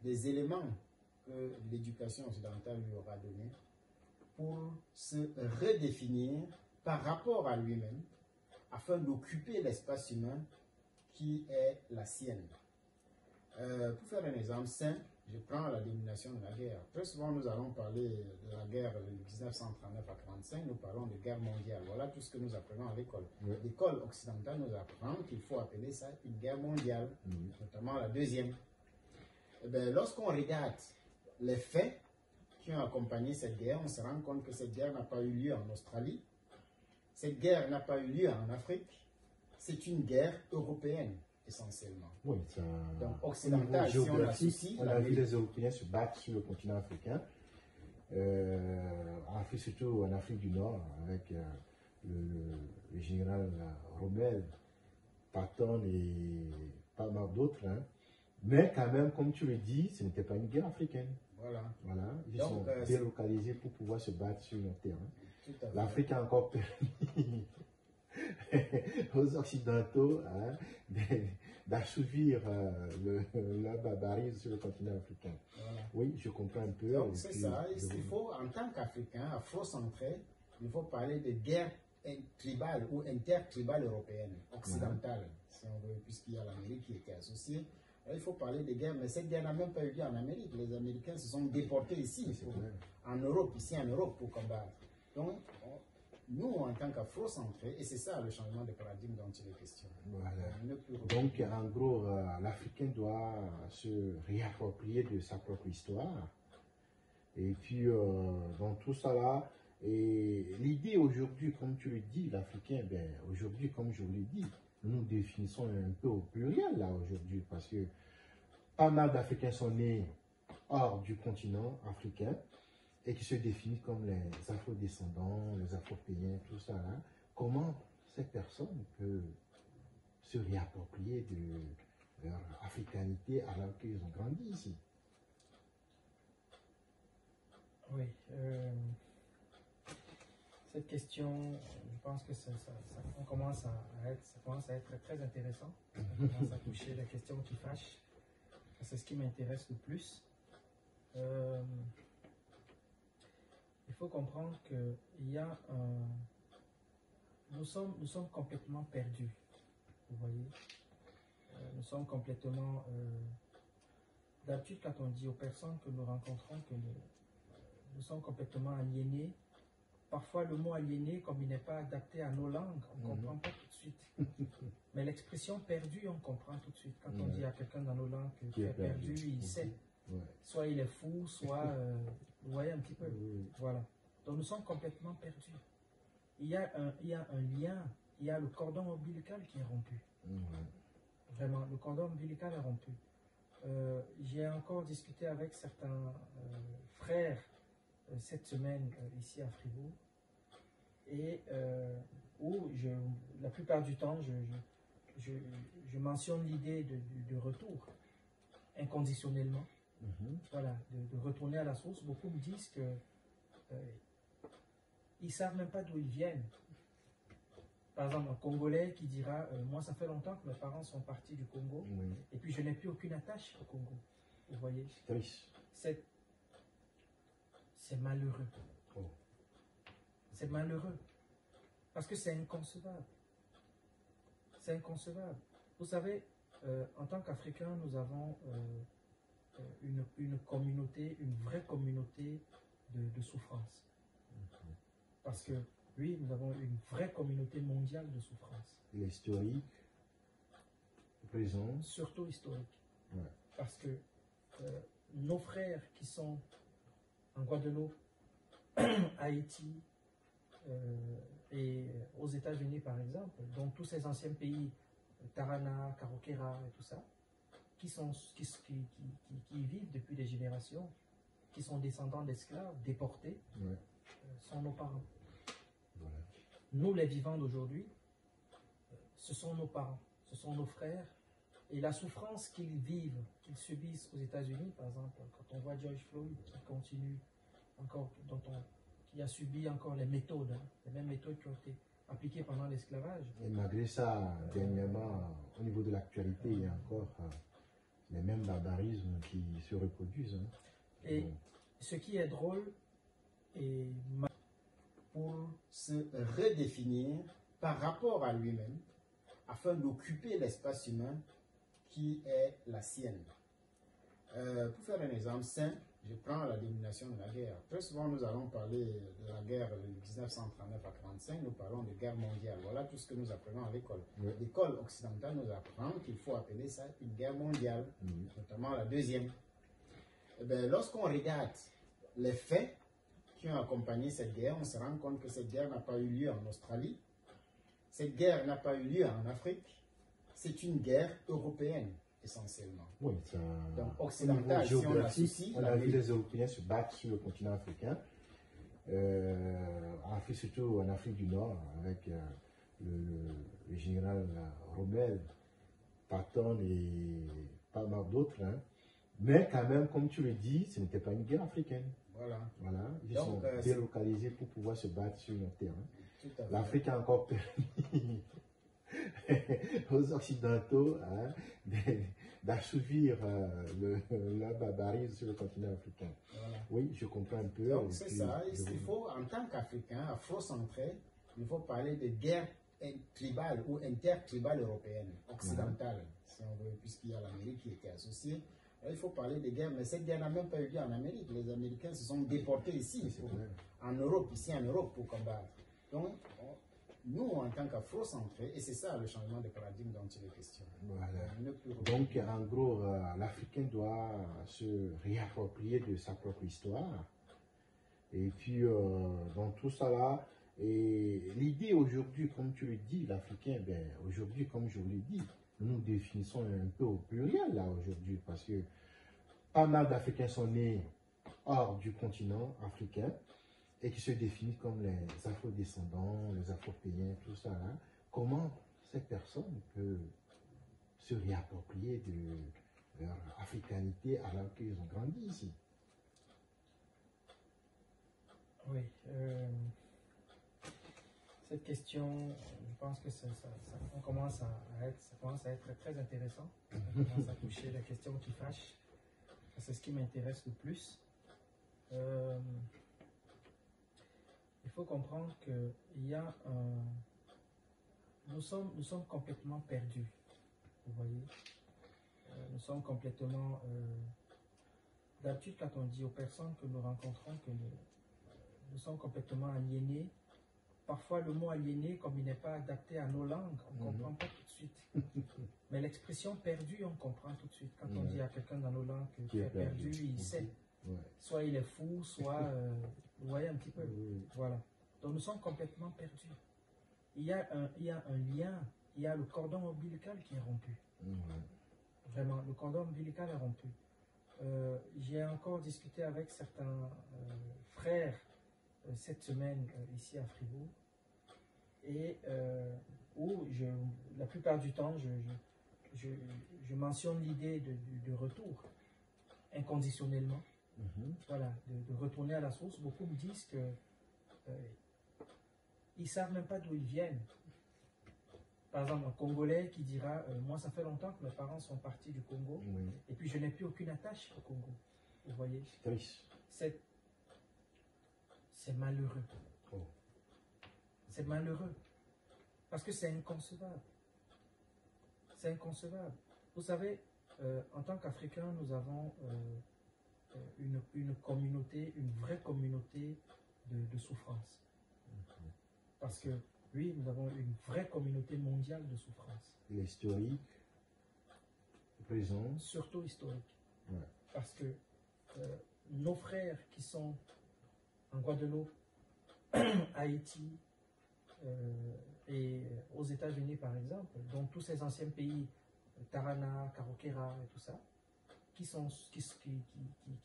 des éléments que l'éducation occidentale lui aura donnés pour se redéfinir par rapport à lui-même afin d'occuper l'espace humain qui est la sienne. Pour faire un exemple simple, je prends la domination de la guerre. Très souvent, nous allons parler de la guerre de 1939 à 1945, nous parlons de guerre mondiale. Voilà tout ce que nous apprenons à l'école. L'école occidentale nous apprend qu'il faut appeler ça une guerre mondiale, notamment la deuxième. Eh bien, lorsqu'on regarde les faits qui ont accompagné cette guerre, on se rend compte que cette guerre n'a pas eu lieu en Australie, cette guerre n'a pas eu lieu en Afrique, c'est une guerre européenne. Essentiellement. Oui, ça, donc occidental, si on l'associe, on a vu les Européens se battre sur le continent africain, en Afrique, surtout en Afrique du Nord, avec le général Rommel, Patton et pas mal d'autres. Hein. Mais quand même, comme tu le dis, ce n'était pas une guerre africaine. Voilà. Ils sont délocalisés pour pouvoir se battre sur notre terrain. L'Afrique a encore permis aux Occidentaux d'assouvir la barbarie sur le continent africain. Voilà. Oui, je comprends un peu. Donc c'est ça, il faut, en tant qu'Africain, afrocentré, il faut parler de guerre tribale ou intertribale européenne, occidentale, si on veut, puisqu'il y a l'Amérique qui était associée. Alors, il faut parler de guerre, mais cette guerre n'a même pas eu lieu en Amérique. Les Américains se sont déportés ici, en Europe, pour combattre. Donc, nous, en tant qu'afrocentrés, et c'est ça le changement de paradigme dont il est question. Voilà. Donc, en gros, l'Africain doit se réapproprier de sa propre histoire. Et puis, dans tout ça là, et l'idée aujourd'hui, comme tu le dis, l'Africain, ben, aujourd'hui, comme je vous l'ai dit, nous définissons un peu au pluriel là aujourd'hui, parce que pas mal d'Africains sont nés hors du continent africain, et qui se définissent comme les afro-descendants, les afro-pays, tout ça là. Comment ces personnes peuvent se réapproprier de leur africanité alors qu'ils ont grandi ici? Oui, cette question, je pense que ça commence à être très intéressant. Ça commence à toucher la question qui fâche. C'est ce qui m'intéresse le plus. Il faut comprendre qu'il y a un... Nous sommes complètement perdus, vous voyez. Nous sommes complètement... D'habitude, quand on dit aux personnes que nous rencontrons que nous sommes complètement aliénés, parfois le mot aliéné, comme il n'est pas adapté à nos langues, on ne comprend pas tout de suite. Mais l'expression perdu, on comprend tout de suite. Quand on dit à quelqu'un dans nos langues que tu es perdu, il sait. Soit il est fou, soit... vous voyez un petit peu. Voilà. Donc nous sommes complètement perdus. Il y a un lien, il y a le cordon ombilical qui est rompu. Vraiment, le cordon ombilical est rompu. J'ai encore discuté avec certains frères cette semaine ici à Fribourg, et où la plupart du temps, je mentionne l'idée de retour inconditionnellement. Voilà, de retourner à la source. Beaucoup me disent que ils ne savent même pas d'où ils viennent. Par exemple, un Congolais qui dira moi, ça fait longtemps que mes parents sont partis du Congo, et puis je n'ai plus aucune attache au Congo. Vous voyez? C'est malheureux. C'est malheureux. Parce que c'est inconcevable. C'est inconcevable. Vous savez, en tant qu'Africains, nous avons une communauté, une vraie communauté de souffrance. Parce que, oui, nous avons une vraie communauté mondiale de souffrance. L'historique, le présent. Surtout historique. Ouais. Parce que nos frères qui sont en Guadeloupe, Haïti et aux États-Unis, par exemple, donc tous ces anciens pays, Tarana, Karokera et tout ça, qui vivent depuis des générations, qui sont descendants d'esclaves, déportés, sont nos parents. Voilà. Nous, les vivants d'aujourd'hui, ce sont nos parents, ce sont nos frères. Et la souffrance qu'ils vivent, qu'ils subissent aux États-Unis, par exemple, quand on voit George Floyd qui continue encore, qui a subi encore les méthodes, les mêmes méthodes qui ont été appliquées pendant l'esclavage. Et malgré ça, dernièrement, au niveau de l'actualité, il y a encore les mêmes barbarismes qui se reproduisent. Et ce qui est drôle, et pour se redéfinir par rapport à lui-même, afin d'occuper l'espace humain qui est la sienne. Pour faire un exemple simple, je prends la dénomination de la guerre. Très souvent, nous allons parler de la guerre de 1939 à 1945, nous parlons de guerre mondiale. Voilà tout ce que nous apprenons à l'école. L'école occidentale nous apprend qu'il faut appeler ça une guerre mondiale, notamment la deuxième. Eh bien, lorsqu'on regarde les faits qui ont accompagné cette guerre, on se rend compte que cette guerre n'a pas eu lieu en Australie, cette guerre n'a pas eu lieu en Afrique, c'est une guerre européenne, essentiellement. Oui, ça, donc occidentale, si on associe... On a vu les Européens se battre sur le continent africain, en Afrique, surtout en Afrique du Nord, avec le général Rommel, Patton et pas mal d'autres. Hein. Mais quand même, comme tu le dis, ce n'était pas une guerre africaine. Voilà. Ils sont délocalisés pour pouvoir se battre sur notre terrain. L'Afrique a encore permis aux Occidentaux d'assouvir la barbarisme sur le continent africain. Voilà. Oui, je comprends un peu. Donc c'est ça. Il faut, en tant qu'Africain, afro-centré, il faut parler de guerre tribale ou intertribale européenne, occidentale, si on veut, puisqu'il y a l'Amérique qui était associée. Il faut parler de guerre, mais cette guerre n'a même pas eu lieu en Amérique. Les Américains se sont déportés ici, en Europe, ici en Europe, pour combattre. Donc, nous, en tant qu'afro-centrés, et c'est ça le changement de paradigme dont il est question. Voilà. Donc, en gros, l'Africain doit se réapproprier de sa propre histoire. Et puis, dans tout ça là, et l'idée aujourd'hui, comme tu le dis, l'Africain, ben, aujourd'hui, comme je vous l'ai dit, nous définissons un peu au pluriel là aujourd'hui, parce que pas mal d'Africains sont nés hors du continent africain et qui se définissent comme les afro-descendants, les afro-pays, tout ça là. Comment ces personnes peuvent se réapproprier de leur africanité alors qu'ils ont grandi ici? Oui. Cette question, je pense que ça commence à être très intéressant. On commence à toucher les questions qui fâchent. C'est ce qui m'intéresse le plus. Il faut comprendre que nous sommes complètement perdus. Vous voyez, nous sommes complètement. D'habitude, quand on dit aux personnes que nous rencontrons que nous sommes complètement aliénés. Parfois, le mot aliéné, comme il n'est pas adapté à nos langues, on ne comprend pas tout de suite. Mais l'expression perdu, on comprend tout de suite. Quand on dit à quelqu'un dans nos langues que tu es perdu, il sait. Soit il est fou, soit... vous voyez un petit peu. Voilà. Donc nous sommes complètement perdus. Il y a un lien, il y a le cordon ombilical qui est rompu. Vraiment, le cordon ombilical est rompu. J'ai encore discuté avec certains frères cette semaine ici à Fribourg, et où la plupart du temps, je mentionne l'idée de retour inconditionnellement. Voilà, de retourner à la source. Beaucoup me disent que ils ne savent même pas d'où ils viennent. Par exemple, un Congolais qui dira moi, ça fait longtemps que mes parents sont partis du Congo, et puis je n'ai plus aucune attache au Congo. Vous voyez? C'est triste. C'est malheureux. Oh. C'est malheureux. Parce que c'est inconcevable. C'est inconcevable. Vous savez, en tant qu'Africains, nous avons une communauté, une vraie communauté de souffrance. Parce que, oui, nous avons une vraie communauté mondiale de souffrance. L'historique, le présent. Surtout historique. Ouais. Parce que nos frères qui sont en Guadeloupe, Haïti et aux États-Unis, par exemple, dans tous ces anciens pays, Tarana, Karokera et tout ça, qui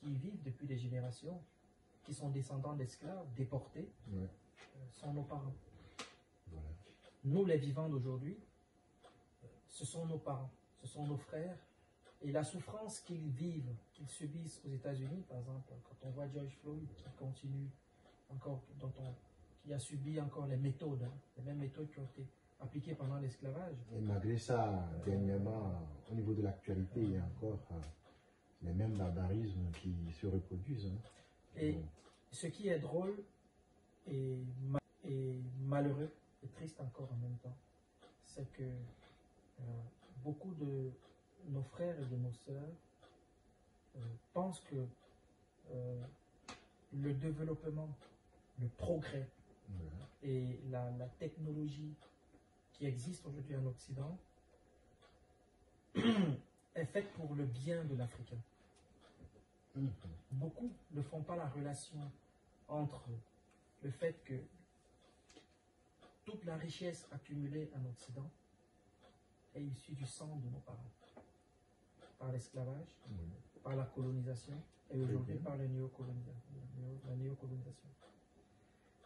vivent depuis des générations, qui sont descendants d'esclaves, déportés, sont nos parents. Voilà. Nous, les vivants d'aujourd'hui, ce sont nos parents, ce sont nos frères. Et la souffrance qu'ils vivent, qu'ils subissent aux États-Unis, par exemple, quand on voit George Floyd qui continue encore, qui a subi encore les méthodes, les mêmes méthodes qui ont été appliquées pendant l'esclavage. Et malgré ça, dernièrement, au niveau de l'actualité, il y a encore les mêmes barbarismes qui se reproduisent. Et ce qui est drôle et malheureux et triste encore en même temps, c'est que beaucoup de nos frères et de nos sœurs pensent que le développement, le progrès et la technologie qui existe aujourd'hui en Occident est faite pour le bien de l'Africain. Beaucoup ne font pas la relation entre le fait que toute la richesse accumulée en Occident est issue du sang de nos parents, par l'esclavage, par la colonisation et aujourd'hui par la néocolonisation.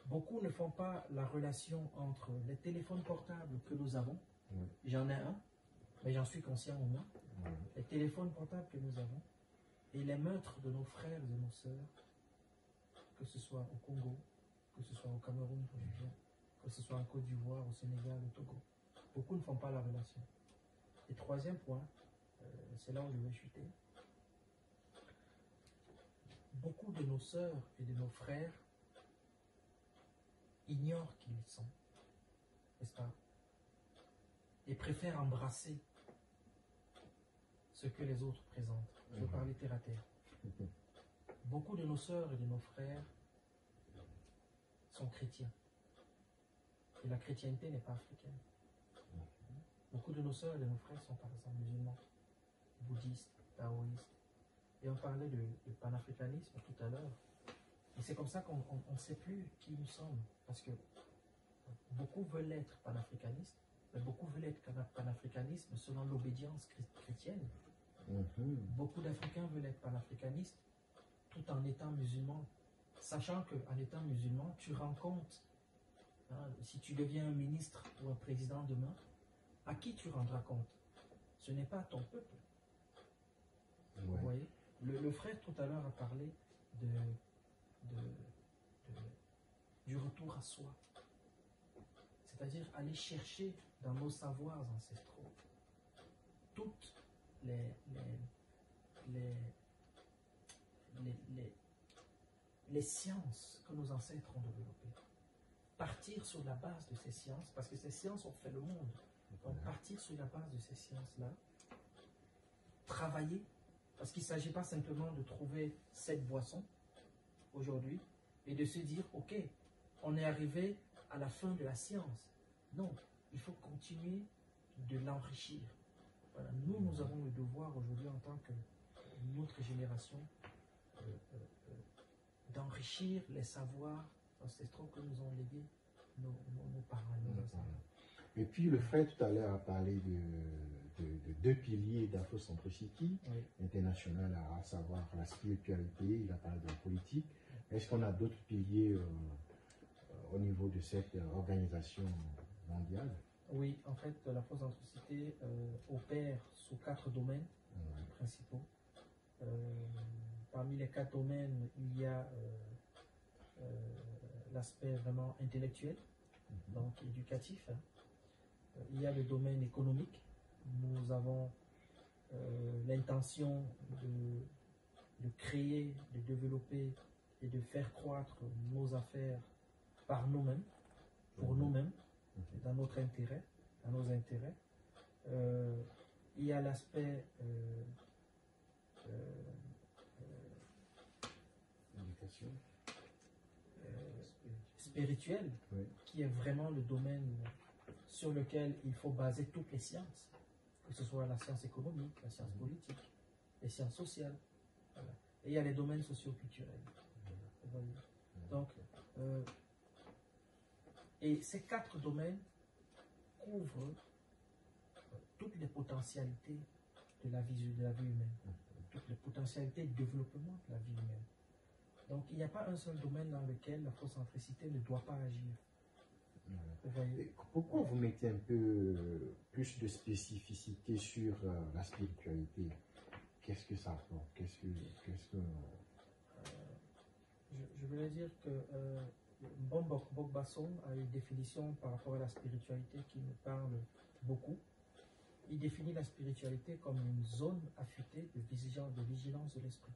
Beaucoup ne font pas la relation entre les téléphones portables que nous avons, j'en ai un, mais j'en suis conscient au moins, les téléphones portables que nous avons et les meurtres de nos frères et de nos sœurs, que ce soit au Congo, que ce soit au Cameroun, que ce soit en Côte d'Ivoire, au Sénégal, au Togo. Beaucoup ne font pas la relation. Et troisième point, c'est là où je vais chuter. Beaucoup de nos sœurs et de nos frères ignorent qui ils sont, n'est-ce pas? Et préfèrent embrasser ce que les autres présentent. Je veux parler terre à terre. Beaucoup de nos sœurs et de nos frères sont chrétiens. Et la chrétienté n'est pas africaine. Beaucoup de nos sœurs et de nos frères sont par exemple musulmans, bouddhistes, taoïstes. Et on parlait de panafricanisme tout à l'heure. Et c'est comme ça qu'on ne sait plus qui nous sommes. Parce que beaucoup veulent être panafricanistes, mais beaucoup veulent être panafricanistes selon l'obédience chrétienne. Beaucoup d'Africains veulent être panafricanistes tout en étant musulmans, sachant qu'en étant musulman, tu rends compte, si tu deviens un ministre ou un président demain, à qui tu rendras compte? Ce n'est pas à ton peuple. Vous voyez? Le frère tout à l'heure a parlé du retour à soi. C'est-à-dire aller chercher dans nos savoirs ancestraux toutes les sciences que nos ancêtres ont développées. Partir sur la base de ces sciences, parce que ces sciences ont fait le monde. Donc partir sur la base de ces sciences-là, travailler, parce qu'il ne s'agit pas simplement de trouver cette boisson aujourd'hui et de se dire, ok, on est arrivé à la fin de la science. Non, il faut continuer de l'enrichir. Voilà, nous avons le devoir aujourd'hui en tant que notre génération d'enrichir les savoirs ancestraux que nous ont légués nos parents et nos ancêtres. Et puis le frère tout à l'heure a parlé de deux piliers d'Afrocentricity Oui. international, à savoir la spiritualité, il a parlé de la politique. Est-ce qu'on a d'autres piliers au niveau de cette organisation mondiale? Oui, en fait, l'Afrocentricité opère sous 4 domaines principaux. Parmi les 4 domaines, il y a l'aspect vraiment intellectuel, donc éducatif. Il y a le domaine économique. Nous avons l'intention de créer, de développer et de faire croître nos affaires par nous-mêmes, pour nous-mêmes, dans notre intérêt, dans nos intérêts. Il y a l'aspect spirituel, Oui. qui est vraiment le domaine sur lequel il faut baser toutes les sciences, que ce soit la science économique, la science politique, les sciences sociales. Voilà. Et il y a les domaines socio-culturels. Vous voyez. Donc, et ces 4 domaines couvrent toutes les potentialités de la vie humaine, toutes les potentialités de développement de la vie humaine. Donc, il n'y a pas un seul domaine dans lequel l'afrocentricité ne doit pas agir. Vous voyez. Pourquoi vous mettez un peu plus de spécificité sur la spiritualité? Qu'est-ce que ça apporte? Je voulais dire que Mbombo Bokbason a une définition par rapport à la spiritualité qui me parle beaucoup. Il définit la spiritualité comme une zone affûtée de vigilance de l'esprit.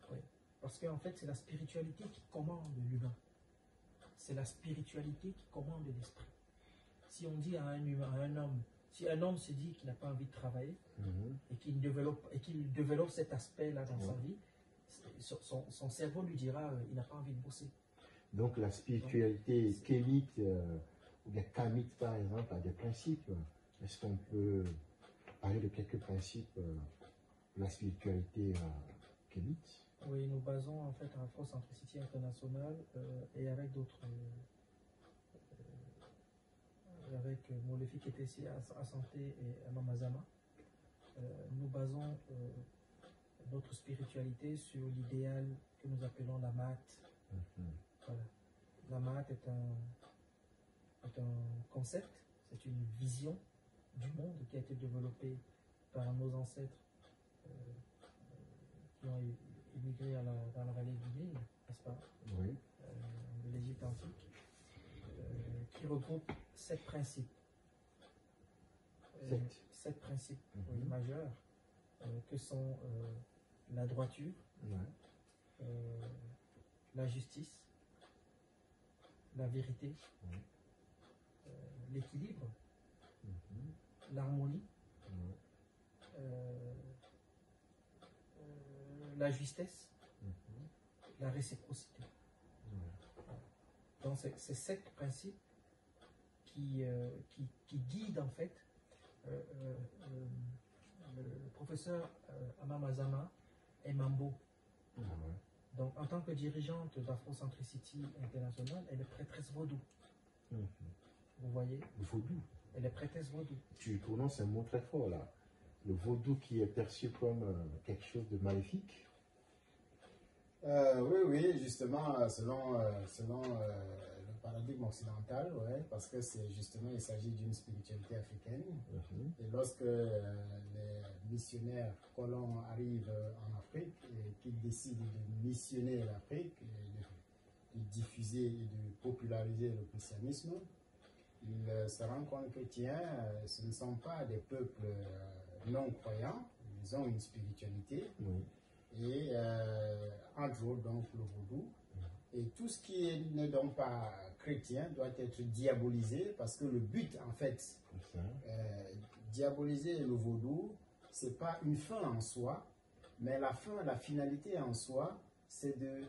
Oui. Parce qu'en fait, c'est la spiritualité qui commande l'humain. C'est la spiritualité qui commande l'esprit. Si on dit à un humain, à un homme, si un homme se dit qu'il n'a pas envie de travailler et qu'il développe cet aspect-là dans sa vie, son cerveau lui dira il n'a pas envie de bosser. Donc la spiritualité kémite ou bien kamite par exemple a des principes. Est-ce qu'on peut parler de quelques principes de la spiritualité kémite? Oui, nous basons en fait à Afrocentricity International et avec d'autres, avec Molefi qui était ici à Santé et Mamazama, nous basons notre spiritualité sur l'idéal que nous appelons la Maat. Voilà. La Maat est un concept, c'est une vision du monde qui a été développée par nos ancêtres qui ont immigré dans la vallée du Nil, n'est-ce pas? Oui. De l'Égypte antique, qui regroupe 7 principes. 7 principes majeurs que sont la droiture, la justice, la vérité, l'équilibre, l'harmonie, la justesse, la réciprocité. Donc c'est 7 principes qui guident en fait le professeur Amamazama et Mambo. Donc en tant que dirigeante d'Afrocentricity International, elle est prêtresse vaudou. Vous voyez? Vaudou. Elle est prêtresse vaudou. Tu prononces un mot très fort là. Le vaudou qui est perçu comme quelque chose de maléfique. Oui, justement, selon le paradigme occidental, ouais, parce que c'est justement, il s'agit d'une spiritualité africaine. Et lorsque les missionnaires colons arrivent en Afrique et qu'ils décident de missionner l'Afrique, de diffuser et de populariser le christianisme, ils se rendent compte que, tiens, ce ne sont pas des peuples non croyants, ils ont une spiritualité. Et entre autres donc le vaudou, et tout ce qui n'est donc pas chrétien doit être diabolisé, parce que le but en fait, diaboliser le vaudou, c'est pas une fin en soi, mais la finalité en soi, c'est de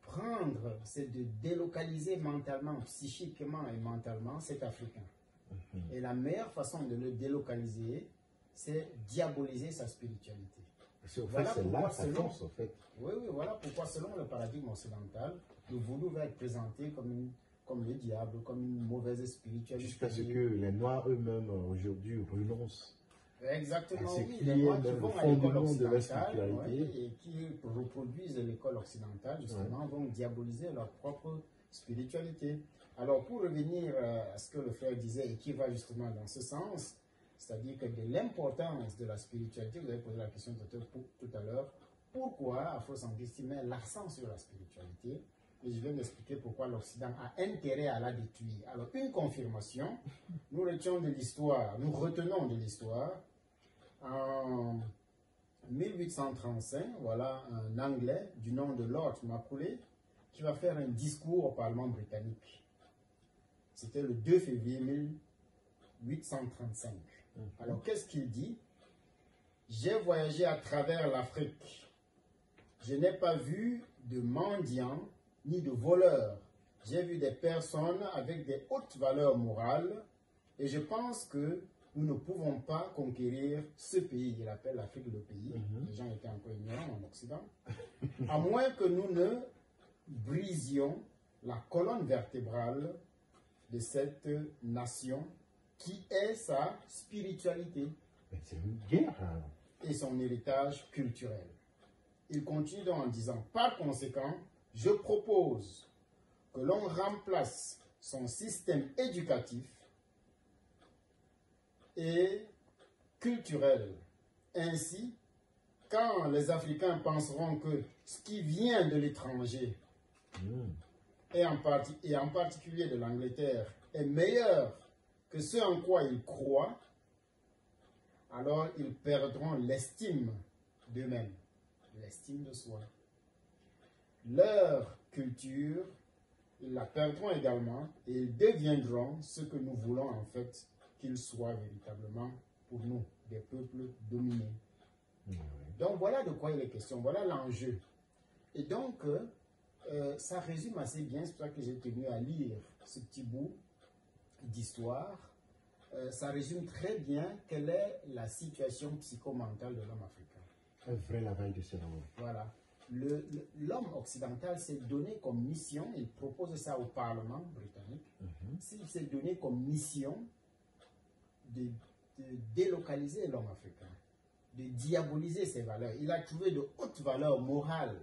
prendre, c'est de délocaliser mentalement, psychiquement et mentalement cet Africain. Et la meilleure façon de le délocaliser, c'est diaboliser sa spiritualité. Voilà pourquoi, force, en fait. Oui, voilà pourquoi, selon le paradigme occidental, le vaudou va être présenté comme comme le diable, comme une mauvaise spiritualité. Jusqu'à ce que les Noirs eux-mêmes, aujourd'hui, renoncent. Exactement, à ce oui, qui les est Noirs qui le vont à fondement l'école de la occidentale spiritualité. et qui reproduisent l'école occidentale, justement, vont diaboliser leur propre spiritualité. Alors, pour revenir à ce que le frère disait et qui va justement dans ce sens, c'est-à-dire que de l'importance de la spiritualité, vous avez posé la question tout à l'heure, pourquoi Afrocentrisme met l'accent sur la spiritualité? Et je viens d'expliquer pourquoi l'Occident a intérêt à la détruire. Alors, une confirmation, nous retenons de l'histoire, en 1835, voilà un Anglais du nom de Lord Macaulay qui va faire un discours au Parlement britannique. C'était le 2 février 1835. Alors, qu'est-ce qu'il dit? J'ai voyagé à travers l'Afrique. Je n'ai pas vu de mendiants ni de voleurs. J'ai vu des personnes avec des hautes valeurs morales et je pense que nous ne pouvons pas conquérir ce pays. Il appelle l'Afrique le pays. Les gens étaient encore ignorants en Occident. À moins que nous ne brisions la colonne vertébrale de cette nation qui est sa spiritualité. C'est une guerre. Hein. Et son héritage culturel. Il continue donc en disant, par conséquent, je propose que l'on remplace son système éducatif et culturel. Ainsi, quand les Africains penseront que ce qui vient de l'étranger, et en particulier de l'Angleterre, est meilleur que ce en quoi ils croient, alors ils perdront l'estime d'eux-mêmes, l'estime de soi. Leur culture, ils la perdront également et ils deviendront ce que nous voulons en fait qu'ils soient véritablement pour nous, des peuples dominés. Donc voilà de quoi il est question, voilà l'enjeu. Et donc, ça résume assez bien, c'est pour ça que j'ai tenu à lire ce petit bout d'histoire. Ça résume très bien quelle est la situation psychomentale de l'homme africain. Un vrai lavage de cerveau. Voilà. L'homme occidental s'est donné comme mission, il propose ça au Parlement britannique, il s'est donné comme mission de délocaliser l'homme africain, de diaboliser ses valeurs. Il a trouvé de hautes valeurs morales.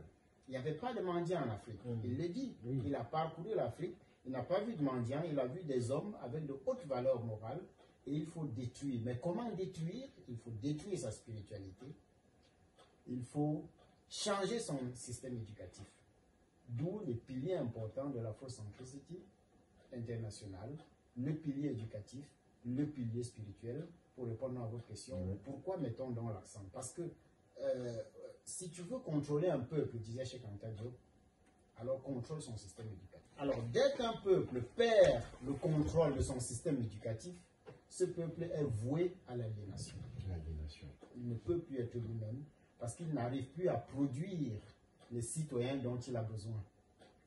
Il n'y avait pas de mendiants en Afrique. Il le dit. Il a parcouru l'Afrique, il n'a pas vu de mendiants, il a vu des hommes avec de hautes valeurs morales et il faut détruire. Mais comment détruire? Il faut détruire sa spiritualité. Il faut changer son système éducatif. D'où les piliers importants de l'afrocentricité internationale, le pilier éducatif, le pilier spirituel. Pour répondre à votre question, pourquoi mettons donc l'accent? Parce que si tu veux contrôler un peuple, disait Cheikh Anta Diop, alors contrôle son système éducatif. Alors dès qu'un peuple perd le contrôle de son système éducatif, ce peuple est voué à l'aliénation. Il ne peut plus être lui-même parce qu'il n'arrive plus à produire les citoyens dont il a besoin.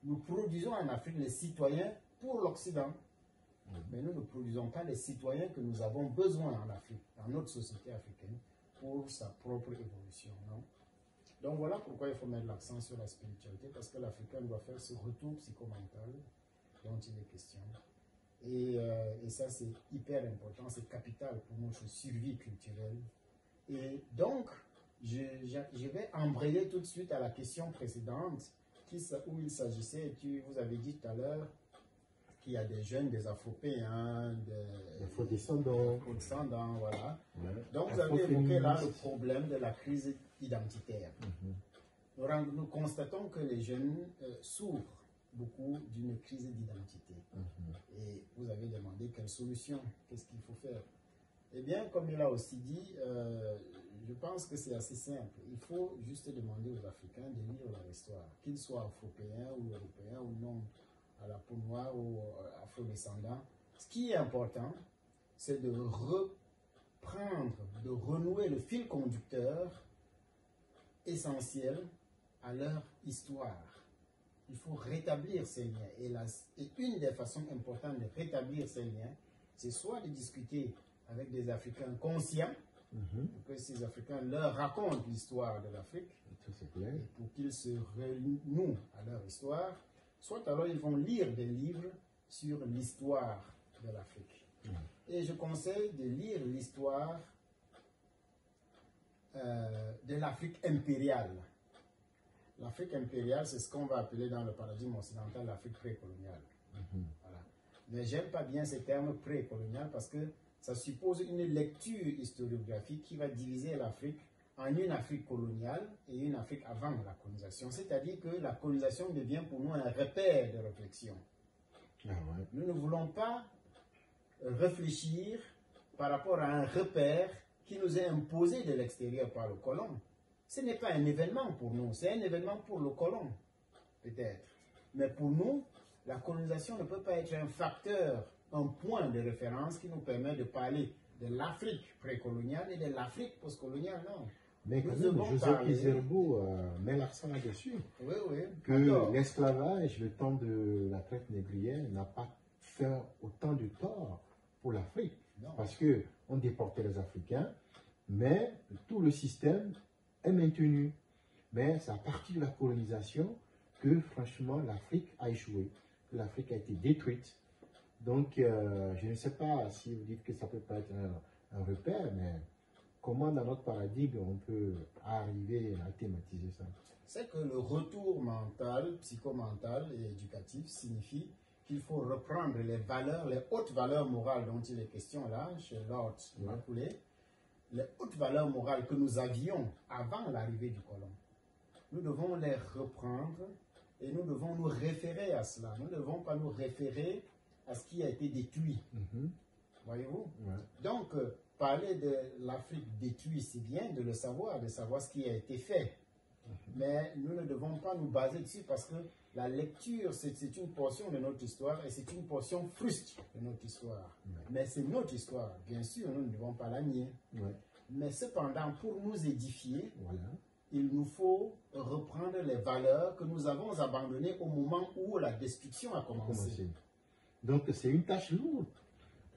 Nous produisons en Afrique les citoyens pour l'Occident, mais nous ne produisons pas les citoyens que nous avons besoin en Afrique, dans notre société africaine, pour sa propre évolution. Non? Donc voilà pourquoi il faut mettre l'accent sur la spiritualité, parce que l'Africain doit faire ce retour psychomental dont il est question. Et ça, c'est hyper important, c'est capital pour notre survie culturelle. Et donc, je vais embrayer tout de suite à la question précédente, où il s'agissait, vous avez dit tout à l'heure, qu'il y a des jeunes, des Afropéens, des Afrodescendants, voilà. Donc, vous avez évoqué là le problème de la crise identitaire. Nous constatons que les jeunes souffrent beaucoup d'une crise d'identité. Et vous avez demandé quelle solution, qu'est-ce qu'il faut faire? Eh bien, comme il a aussi dit, je pense que c'est assez simple. Il faut juste demander aux Africains de lire leur histoire, qu'ils soient afropéens ou européens ou non, à la peau noire ou afro-descendants. Ce qui est important, c'est de reprendre, de renouer le fil conducteur essentiel à leur histoire. Il faut rétablir ces liens. Et une des façons importantes de rétablir ces liens, c'est soit de discuter avec des Africains conscients, pour que ces Africains leur racontent l'histoire de l'Afrique, pour qu'ils se renouent à leur histoire, soit alors ils vont lire des livres sur l'histoire de l'Afrique. Et je conseille de lire l'histoire de l'Afrique impériale. L'Afrique impériale, c'est ce qu'on va appeler dans le paradigme occidental l'Afrique précoloniale. Voilà. Mais j'aime pas bien ce terme précolonial parce que ça suppose une lecture historiographique qui va diviser l'Afrique en une Afrique coloniale et une Afrique avant la colonisation. C'est-à-dire que la colonisation devient pour nous un repère de réflexion. Nous ne voulons pas réfléchir par rapport à un repère qui nous est imposé de l'extérieur par le colon. Ce n'est pas un événement pour nous, c'est un événement pour le colon, peut-être. Mais pour nous, la colonisation ne peut pas être un facteur, un point de référence qui nous permet de parler de l'Afrique précoloniale et de l'Afrique postcoloniale, non. Mais quand même, Joseph Izerbo met l'accent là-dessus. Oui, oui. Que l'esclavage, le temps de la traite négrière, n'a pas fait autant de tort pour l'Afrique. Parce qu'on déportait les Africains, mais tout le système est maintenu. Mais c'est à partir de la colonisation que, franchement, l'Afrique a échoué, que l'Afrique a été détruite. Donc, je ne sais pas si vous dites que ça peut pas être un repère, mais comment dans notre paradigme on peut arriver à thématiser ça? C'est que le retour mental, psychomental et éducatif signifie qu'il faut reprendre les valeurs, les hautes valeurs morales dont il est question là, chez Lord Macaulay, les hautes valeurs morales que nous avions avant l'arrivée du colon. Nous devons les reprendre et nous devons nous référer à cela. Nous ne devons pas nous référer à ce qui a été détruit. Voyez-vous? Donc, parler de l'Afrique détruite, c'est bien de le savoir, de savoir ce qui a été fait. Mais nous ne devons pas nous baser dessus parce que la lecture, c'est une portion de notre histoire et c'est une portion fruste de notre histoire. Mais c'est notre histoire. Bien sûr, nous ne devons pas la nier. Mais cependant, pour nous édifier, il nous faut reprendre les valeurs que nous avons abandonnées au moment où la destruction a commencé. Donc, c'est une tâche lourde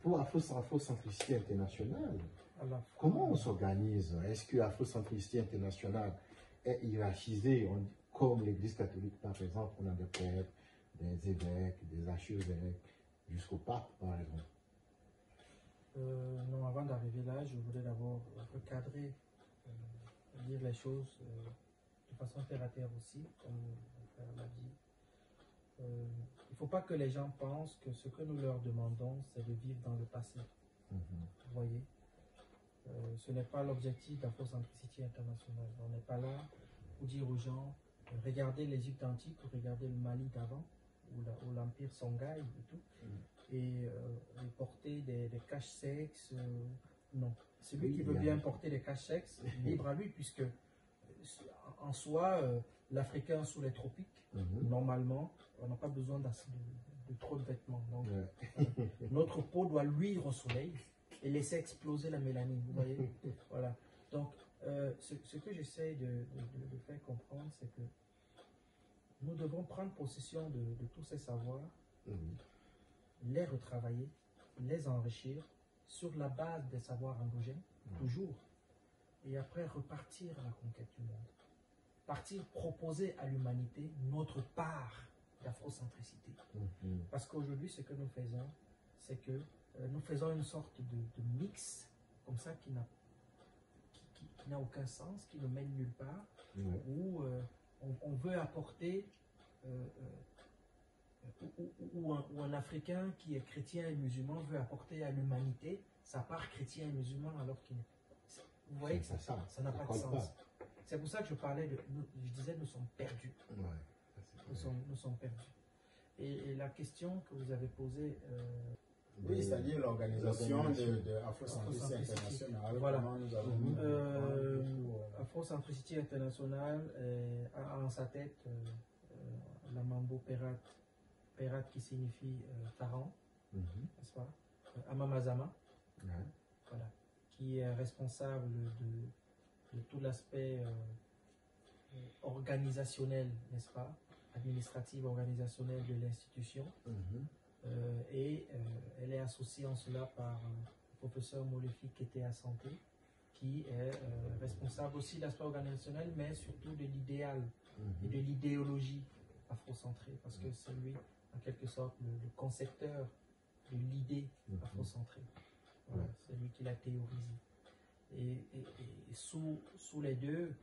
pour Afrocentricité Internationale. Comment on s'organise? Est-ce que Afrocentricité Internationale est hiérarchisée comme l'Église catholique, par exemple? On a des prêtres, des évêques, des archevêques, jusqu'au pape, par exemple. Non, avant d'arriver là, je voulais d'abord recadrer, dire les choses de façon terre à terre aussi, comme mon frère l'a dit. Il ne faut pas que les gens pensent que ce que nous leur demandons, c'est de vivre dans le passé. Vous voyez, ce n'est pas l'objectif d'Afrocentricité Internationale. On n'est pas là pour dire aux gens, regardez l'Égypte antique ou regardez le Mali d'avant, ou l'Empire Songhai et tout, et porter des caches-sexes. Non. Celui qui veut bien porter des caches-sexes, libre à lui, puisque en soi, l'Africain sous les tropiques, normalement, on n'a pas besoin de trop de vêtements. Donc, notre peau doit luire au soleil et laisser exploser la mélanine. Vous voyez? Voilà. Donc, ce que j'essaie de faire comprendre, c'est que nous devons prendre possession de tous ces savoirs, les retravailler, les enrichir sur la base des savoirs endogènes, toujours, et après repartir à la conquête du monde. Partir proposer à l'humanité notre part d'afrocentricité. Parce qu'aujourd'hui, ce que nous faisons, c'est que nous faisons une sorte de mix, comme ça, qui n'a aucun sens, qui ne mène nulle part, où on veut apporter, où un Africain qui est chrétien et musulman veut apporter à l'humanité sa part chrétien et musulman, alors qu'il... Vous voyez que ça n'a pas de sens. C'est pour ça que je parlais je disais nous sommes perdus. Nous sommes perdus. Et la question que vous avez posée... oui, c'est-à-dire l'organisation de Afrocentricité Internationale. Voilà. Nous avons Afrocentricité Internationale a en sa tête la Mambo Perat qui signifie Pharaon, n'est-ce pas? Amamazama, voilà, qui est responsable de tout l'aspect organisationnel, n'est-ce pas? Administrative, organisationnel de l'institution. Et elle est associée en cela par le professeur Molefi qui était à santé, qui est responsable aussi de l'aspect organisationnel, mais surtout de l'idéal et de l'idéologie afrocentrée, parce que c'est lui, en quelque sorte le concepteur de l'idée afrocentrée. Voilà, c'est lui qui l'a théorisé. Et sous les deux,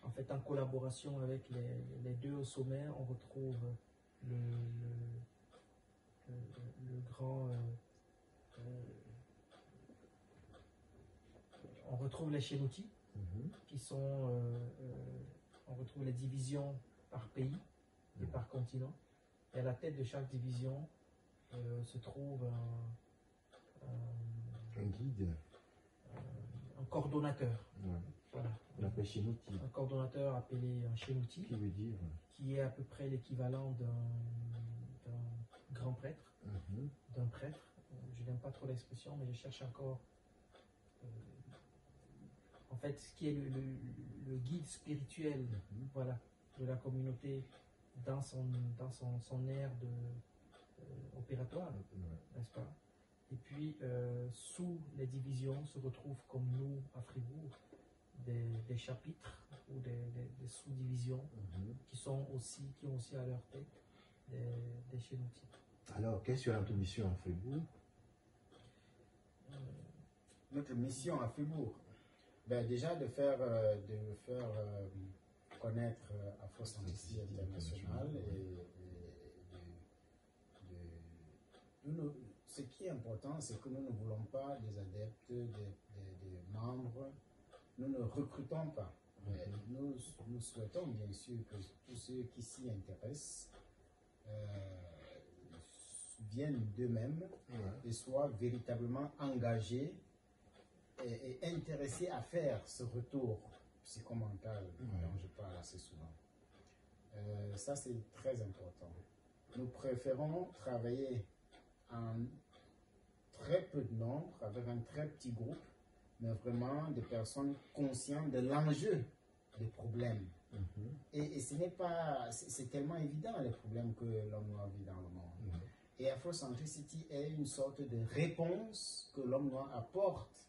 en fait, en collaboration avec les deux au sommet, on retrouve le grand... on retrouve les chénotis, qui sont... on retrouve les divisions par pays et par continent. Et à la tête de chaque division se trouve un guide, un coordonnateur. Voilà. On l'appelle chénouti. Un coordonnateur appelé un chénouti, Qui veut dire qui est à peu près l'équivalent d'un grand prêtre, d'un prêtre. Je n'aime pas trop l'expression, mais je cherche encore en fait ce qui est le guide spirituel, voilà, de la communauté dans son aire opératoire, n'est-ce pas? Et puis sous les divisions se retrouvent, comme nous à Fribourg, des chapitres ou des sous-divisions qui ont aussi à leur tête des chénoutis. Alors, quelle sera notre mission à Fribourg? Notre mission à Fribourg, ben déjà de faire connaître Afrocentricité International ce qui est important, c'est que nous ne voulons pas des adeptes, des membres, nous ne recrutons pas. Mais nous souhaitons bien sûr que tous ceux qui s'y intéressent viennent d'eux-mêmes et soient véritablement engagés et intéressés à faire ce retour psychomental dont je parle assez souvent. Ça, c'est très important. Nous préférons travailler en très peu de nombre, avec un très petit groupe, mais vraiment des personnes conscientes de l'enjeu des problèmes. Et ce n'est pas... C'est tellement évident, les problèmes que l'homme noir vit dans le monde. Et Afrocentricity est une sorte de réponse que l'homme noir apporte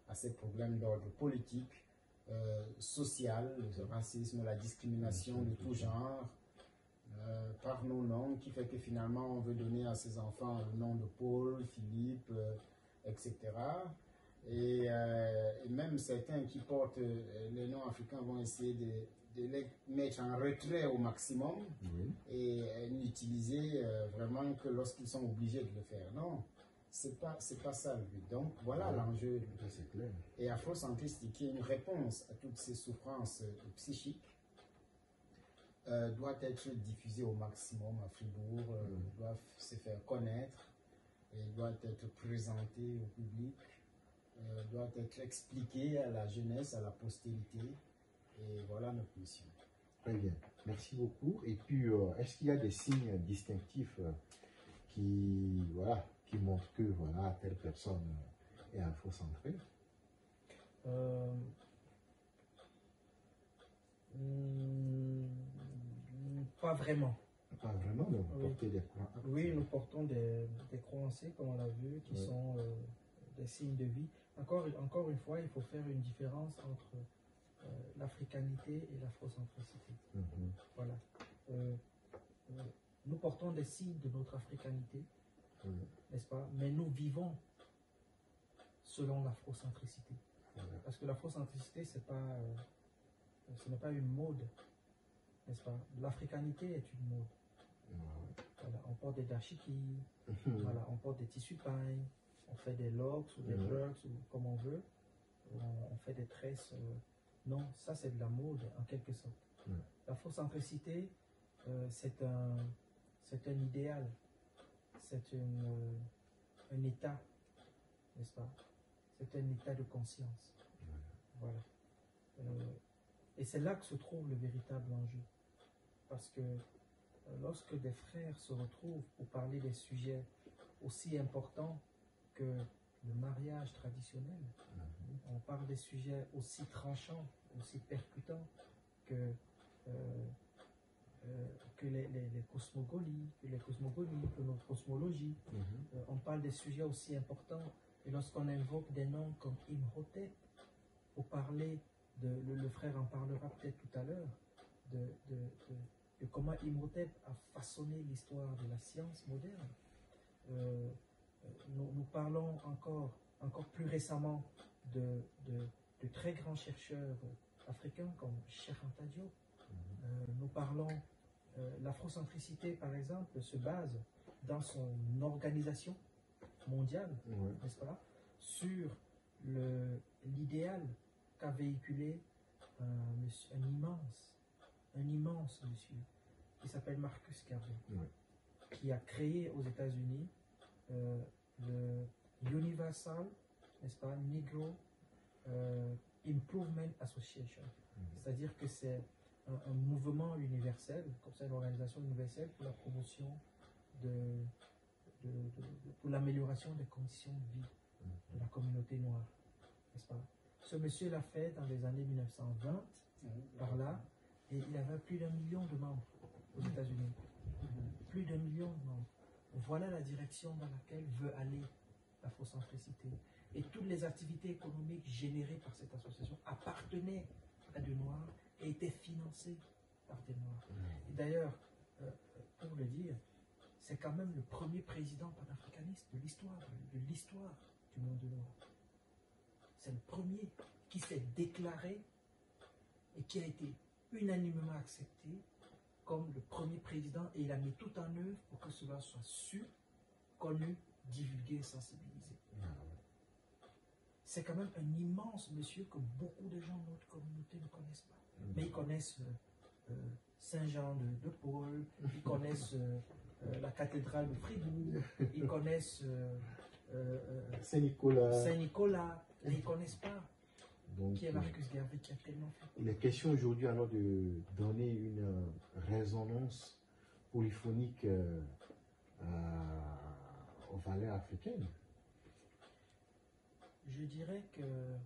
à ces problèmes d'ordre politique, social, le racisme, la discrimination de tout genre, par nos noms, qui fait que finalement on veut donner à ses enfants le nom de Paul, Philippe, etc. Et même certains qui portent les noms africains vont essayer de les mettre en retrait au maximum et n'utiliser vraiment que lorsqu'ils sont obligés de le faire. Non, c'est pas ça le but. Donc voilà l'enjeu. Et Afrocentricity, qui est une réponse à toutes ces souffrances psychiques, doit être diffusé au maximum à Fribourg, doit se faire connaître et doit être présenté au public, doit être expliqué à la jeunesse, à la postérité. Et voilà notre mission. Très bien, merci beaucoup. Et puis, est-ce qu'il y a des signes distinctifs qui montrent que telle personne est afrocentrée? Pas vraiment. Pas vraiment, mais vous portez des croix. Oui, nous portons des croix-en-C, comme on l'a vu, qui sont des signes de vie. Encore une fois, il faut faire une différence entre l'africanité et l'afrocentricité. Voilà. Nous portons des signes de notre africanité, n'est-ce pas? Mais nous vivons selon l'afrocentricité. Parce que l'afrocentricité, ce n'est pas une mode, n'est-ce pas? L'africanité est une mode. Voilà, on porte des dashiki, voilà, on porte des tissus paille, on fait des locks ou des jerks, ou comme on veut, on fait des tresses. Non, ça c'est de la mode en quelque sorte. L'afrocentricité, c'est un idéal, c'est un état, n'est-ce pas? C'est un état de conscience. Voilà. Et c'est là que se trouve le véritable enjeu. Parce que lorsque des frères se retrouvent pour parler des sujets aussi importants que le mariage traditionnel, on parle des sujets aussi tranchants, aussi percutants que les cosmogonies, que notre cosmologie. On parle des sujets aussi importants. Et lorsqu'on invoque des noms comme Imhotep pour parler le frère en parlera peut-être tout à l'heure, de comment Imhotep a façonné l'histoire de la science moderne. Nous parlons encore plus récemment de très grands chercheurs africains comme Cheikh Anta Diop. Nous parlons, l'afrocentricité par exemple se base dans son organisation mondiale, n'est-ce pas, sur l'idéal qu'a véhiculé un immense monsieur qui s'appelle Marcus Garvey, qui a créé aux États-Unis le Universal, n'est-ce pas, Negro Improvement Association. C'est-à-dire que c'est un mouvement universel, comme ça, une organisation universelle pour la promotion pour l'amélioration des conditions de vie de la communauté noire, n'est-ce pas? Ce monsieur l'a fait dans les années 1920, par là, et il avait plus d'1 million de membres aux États-Unis. Plus d'1 million de membres. Voilà la direction dans laquelle veut aller l'afrocentricité. Et toutes les activités économiques générées par cette association appartenaient à des Noirs et étaient financées par des Noirs. Et d'ailleurs, pour le dire, c'est quand même le premier président panafricaniste de l'histoire du monde noir. C'est le premier qui s'est déclaré et qui a été unanimement accepté comme le premier président, et il a mis tout en œuvre pour que cela soit su, connu, divulgué et sensibilisé. C'est quand même un immense monsieur que beaucoup de gens de notre communauté ne connaissent pas. Mais ils connaissent Saint-Jean de Paul, ils connaissent la cathédrale de Fribourg, ils connaissent Saint-Nicolas, mais ils ne connaissent pas qui est Marcus Garvey, qui a tellement fait. Il est question aujourd'hui alors de donner une résonance polyphonique aux valeurs africaines. Je dirais que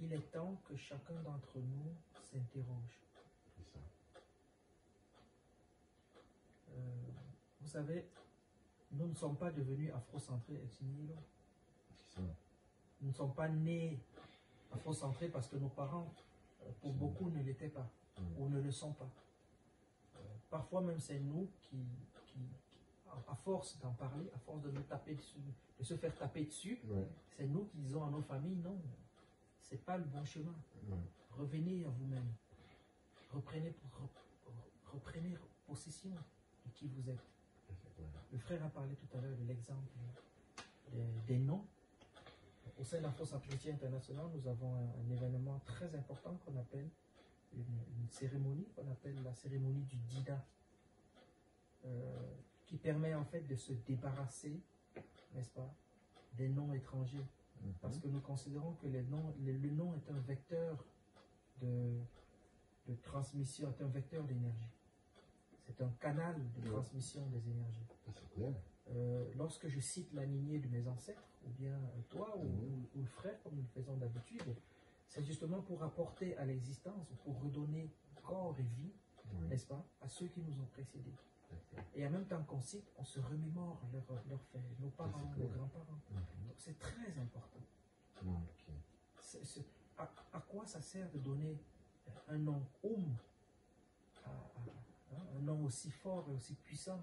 il est temps que chacun d'entre nous s'interroge. C'est ça. Vous savez, nous ne sommes pas devenus afrocentrés ex nihilo. C'est ça. Nous ne sommes pas nés afrocentrés parce que nos parents, pour beaucoup, ne l'étaient pas ou ne le sont pas. Parfois même, c'est nous qui, à force d'en parler, à force de nous taper dessus, de se faire taper dessus, c'est nous qui disons à nos familles, non, c'est pas le bon chemin. Revenez à vous-même. Reprenez possession de qui vous êtes. Le frère a parlé tout à l'heure de l'exemple des noms. Au sein de la Force Chrétienne Internationale, nous avons un événement très important qu'on appelle une cérémonie, qu'on appelle la cérémonie du Dida, qui permet en fait de se débarrasser, n'est-ce pas, des noms étrangers. Parce que nous considérons que le nom est un vecteur de transmission, est un vecteur d'énergie. C'est un canal de transmission des énergies. C'est clair. Lorsque je cite la lignée de mes ancêtres, ou bien toi, ou le frère, comme nous le faisons d'habitude, c'est justement pour apporter à l'existence, pour redonner corps et vie, n'est-ce pas, à ceux qui nous ont précédés. Et en même temps qu'on cite, on se remémore leurs faits, nos parents, nos grands-parents. Donc c'est très important. À quoi ça sert de donner un nom un nom aussi fort et aussi puissant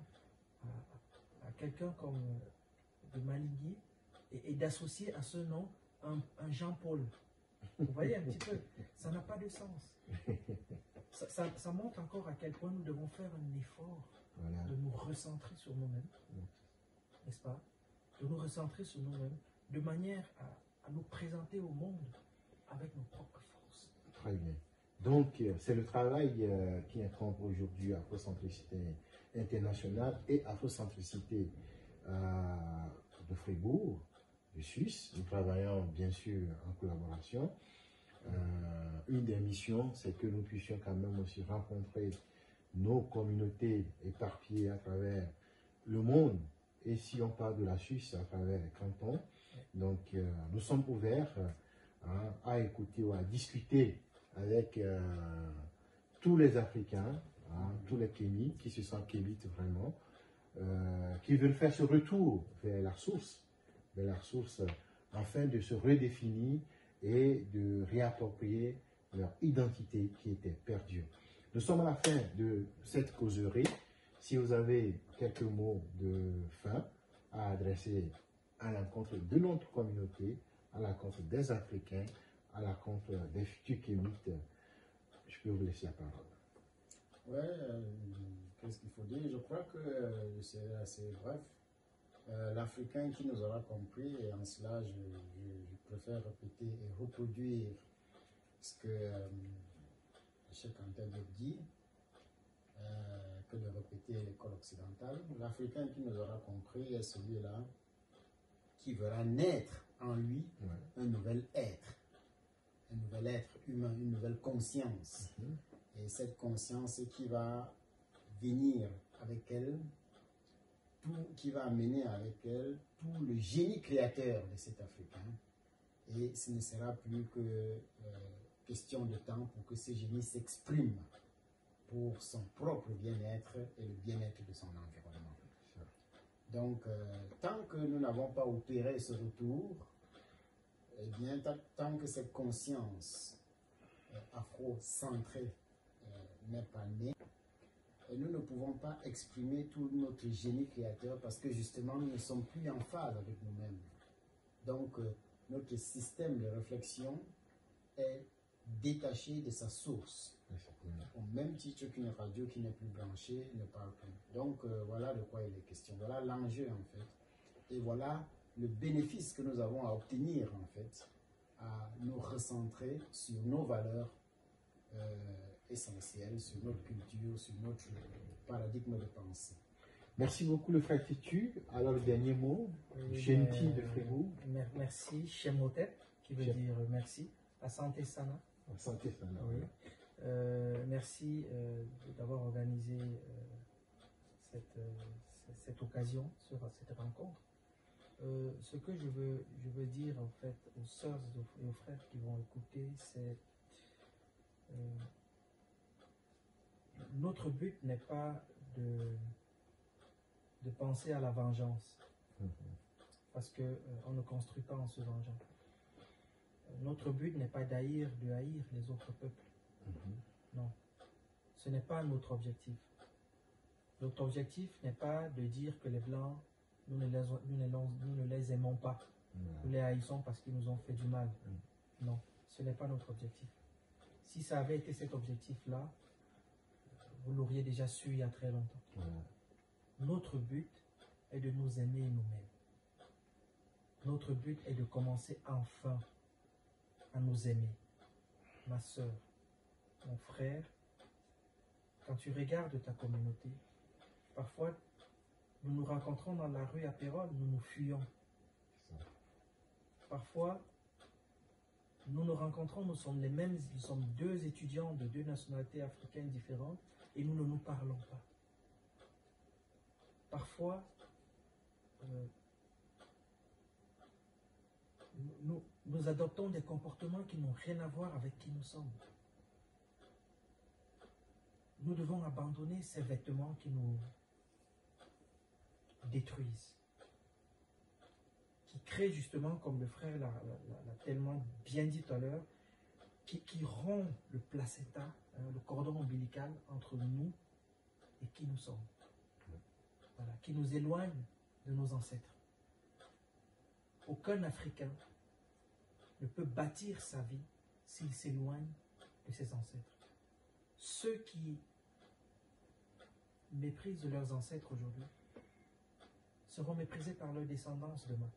à quelqu'un comme de Maligny et d'associer à ce nom un Jean-Paul? Vous voyez un petit peu, ça n'a pas de sens. Ça montre encore à quel point nous devons faire un effort de nous recentrer sur nous-mêmes, n'est-ce pas? De nous recentrer sur nous-mêmes, de manière à nous présenter au monde avec nos propres forces. Très bien. Donc, c'est le travail qui incombe aujourd'hui Afrocentricité internationale et Afrocentricité de Fribourg, de Suisse. Nous travaillons bien sûr en collaboration. Une des missions, c'est que nous puissions quand même aussi rencontrer nos communautés éparpillées à travers le monde. Et si on parle de la Suisse, à travers les cantons. Donc, nous sommes ouverts à écouter ou à discuter avec tous les Africains, tous les Kémites, qui se sentent Kémites vraiment, qui veulent faire ce retour vers la source, afin de se redéfinir et de réapproprier leur identité qui était perdue. Nous sommes à la fin de cette causerie. Si vous avez quelques mots de fin à adresser à l'encontre de notre communauté, à l'encontre des Africains, à l'encontre des futurs kémites, je peux vous laisser la parole. Ouais, qu'est-ce qu'il faut dire? Je crois que c'est assez bref. L'Africain qui nous aura compris, et en cela je préfère répéter et reproduire ce que Cheikh Anta Diop dit, que de répéter l'école occidentale. L'Africain qui nous aura compris est celui-là qui verra naître en lui un nouvel être humain, une nouvelle conscience. Et cette conscience qui va venir avec elle, qui va amener avec elle tout le génie créateur de cet Africain. Et ce ne sera plus que question de temps pour que ce génie s'exprime pour son propre bien-être et le bien-être de son environnement. Donc, tant que nous n'avons pas opéré ce retour, eh bien, tant que cette conscience afro-centrée n'est pas née, nous ne pouvons pas exprimer tout notre génie créateur parce que justement, nous ne sommes plus en phase avec nous-mêmes. Donc, notre système de réflexion est détaché de sa source. Au même titre qu'une radio qui n'est plus branchée ne parle plus. Donc, voilà de quoi il est question. Voilà l'enjeu, en fait. Et voilà le bénéfice que nous avons à obtenir, en fait, à nous recentrer sur nos valeurs essentielles, sur notre culture, sur notre paradigme de pensée. Merci beaucoup, le frère Titu. Alors, le dernier mot, Shenti de Fribourg. Merci, Shemotep, qui veut dire merci. Asante Sana. Asante Sana, oui. Merci d'avoir organisé cette occasion, cette rencontre. Ce que je veux dire en fait aux sœurs et aux frères qui vont écouter, c'est notre but n'est pas de penser à la vengeance, parce que on ne construit pas en se vengeant. Notre but n'est pas de haïr les autres peuples. Non, ce n'est pas notre objectif. Notre objectif n'est pas de dire que les Blancs, nous ne les aimons pas. Nous les haïssons parce qu'ils nous ont fait du mal. Non, ce n'est pas notre objectif. Si ça avait été cet objectif-là, vous l'auriez déjà su il y a très longtemps. Notre but est de nous aimer nous-mêmes. Notre but est de commencer enfin à nous aimer. Ma soeur, mon frère, quand tu regardes ta communauté, parfois nous nous rencontrons dans la rue à Pérol, nous nous fuyons. Parfois, nous nous rencontrons, nous sommes deux étudiants de deux nationalités africaines différentes et nous ne nous parlons pas. Parfois, nous adoptons des comportements qui n'ont rien à voir avec qui nous sommes. Nous devons abandonner ces vêtements qui nous détruisent, qui créent justement, comme le frère l'a tellement bien dit tout à l'heure, qui rompt le placenta, le cordon ombilical entre nous et qui nous sommes. Voilà, qui nous éloigne de nos ancêtres. Aucun Africain ne peut bâtir sa vie s'il s'éloigne de ses ancêtres. Ceux qui méprisent leurs ancêtres aujourd'hui seront méprisés par leur descendance demain.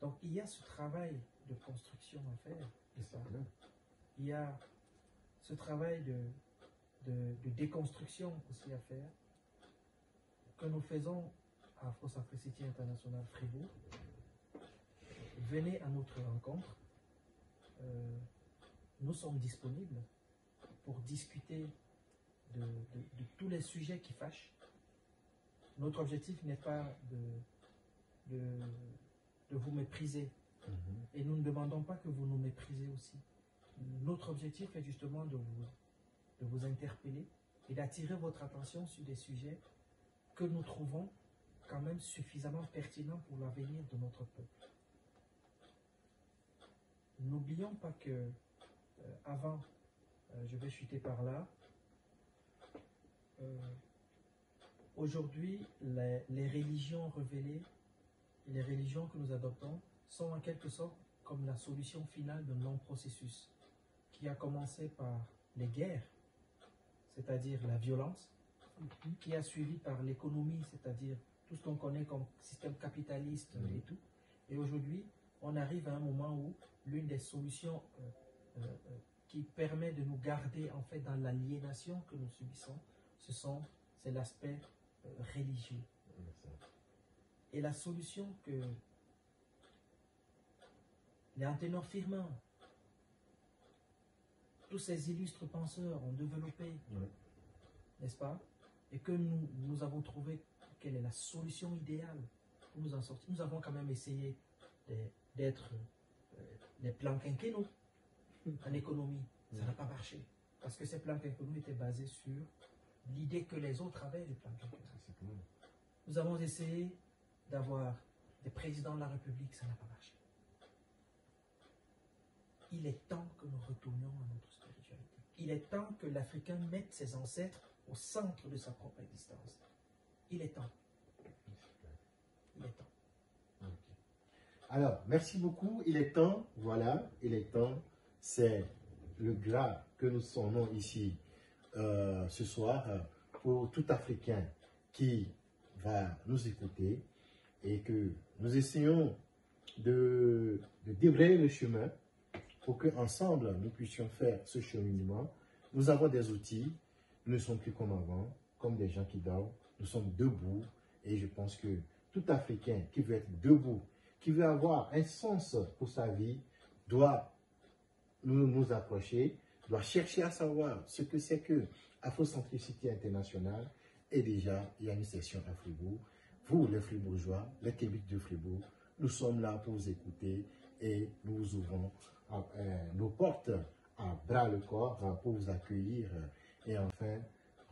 Donc il y a ce travail de construction à faire. Il y a ce travail de déconstruction aussi à faire que nous faisons à Afro-Centricity International Fribourg. Venez à notre rencontre. Nous sommes disponibles pour discuter de tous les sujets qui fâchent. Notre objectif n'est pas de vous mépriser. Et nous ne demandons pas que vous nous méprisez aussi. Notre objectif est justement de vous interpeller et d'attirer votre attention sur des sujets que nous trouvons quand même suffisamment pertinents pour l'avenir de notre peuple. N'oublions pas que avant, je vais chuter par là. Aujourd'hui, les religions révélées, les religions que nous adoptons, sont en quelque sorte comme la solution finale d'un long processus qui a commencé par les guerres, c'est-à-dire la violence, qui a suivi par l'économie, c'est-à-dire tout ce qu'on connaît comme système capitaliste et tout. Et aujourd'hui, on arrive à un moment où l'une des solutions qui permet de nous garder en fait dans l'aliénation que nous subissons, c'est l'aspect religieux. Et la solution que les Anténor Firmin, tous ces illustres penseurs ont développé, n'est-ce pas? Et que nous avons trouvé quelle est la solution idéale pour nous en sortir. Nous avons quand même essayé d'être les plans quinquennaux en économie. Ça n'a pas marché. Parce que ces plans quinquennaux étaient basés sur l'idée que les autres avaient du plan quinquennal. Nous avons essayé d'avoir des présidents de la République, ça n'a pas marché. Il est temps que nous retournions à notre spiritualité. Il est temps que l'Africain mette ses ancêtres au centre de sa propre existence. Il est temps. Il est temps. Alors, merci beaucoup. Il est temps, voilà, il est temps. C'est le gras que nous sonnons ici ce soir pour tout Africain qui va nous écouter et que nous essayons de débrayer le chemin pour qu'ensemble nous puissions faire ce cheminement. Nous avons des outils, nous ne sommes plus comme avant, comme des gens qui dorment, nous sommes debout et je pense que tout Africain qui veut être debout, qui veut avoir un sens pour sa vie, doit nous approcher, doit chercher à savoir ce que c'est que Afrocentricité internationale. Et déjà, il y a une session à Fribourg. Vous, les Fribourgeois, les Québec de Fribourg, nous sommes là pour vous écouter et nous vous ouvrons nos portes à bras le corps pour vous accueillir et enfin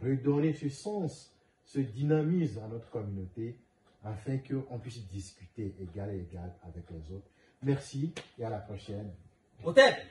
redonner ce sens, ce dynamisme à notre communauté afin qu'on puisse discuter égal à égal avec les autres. Merci et à la prochaine. Au tête!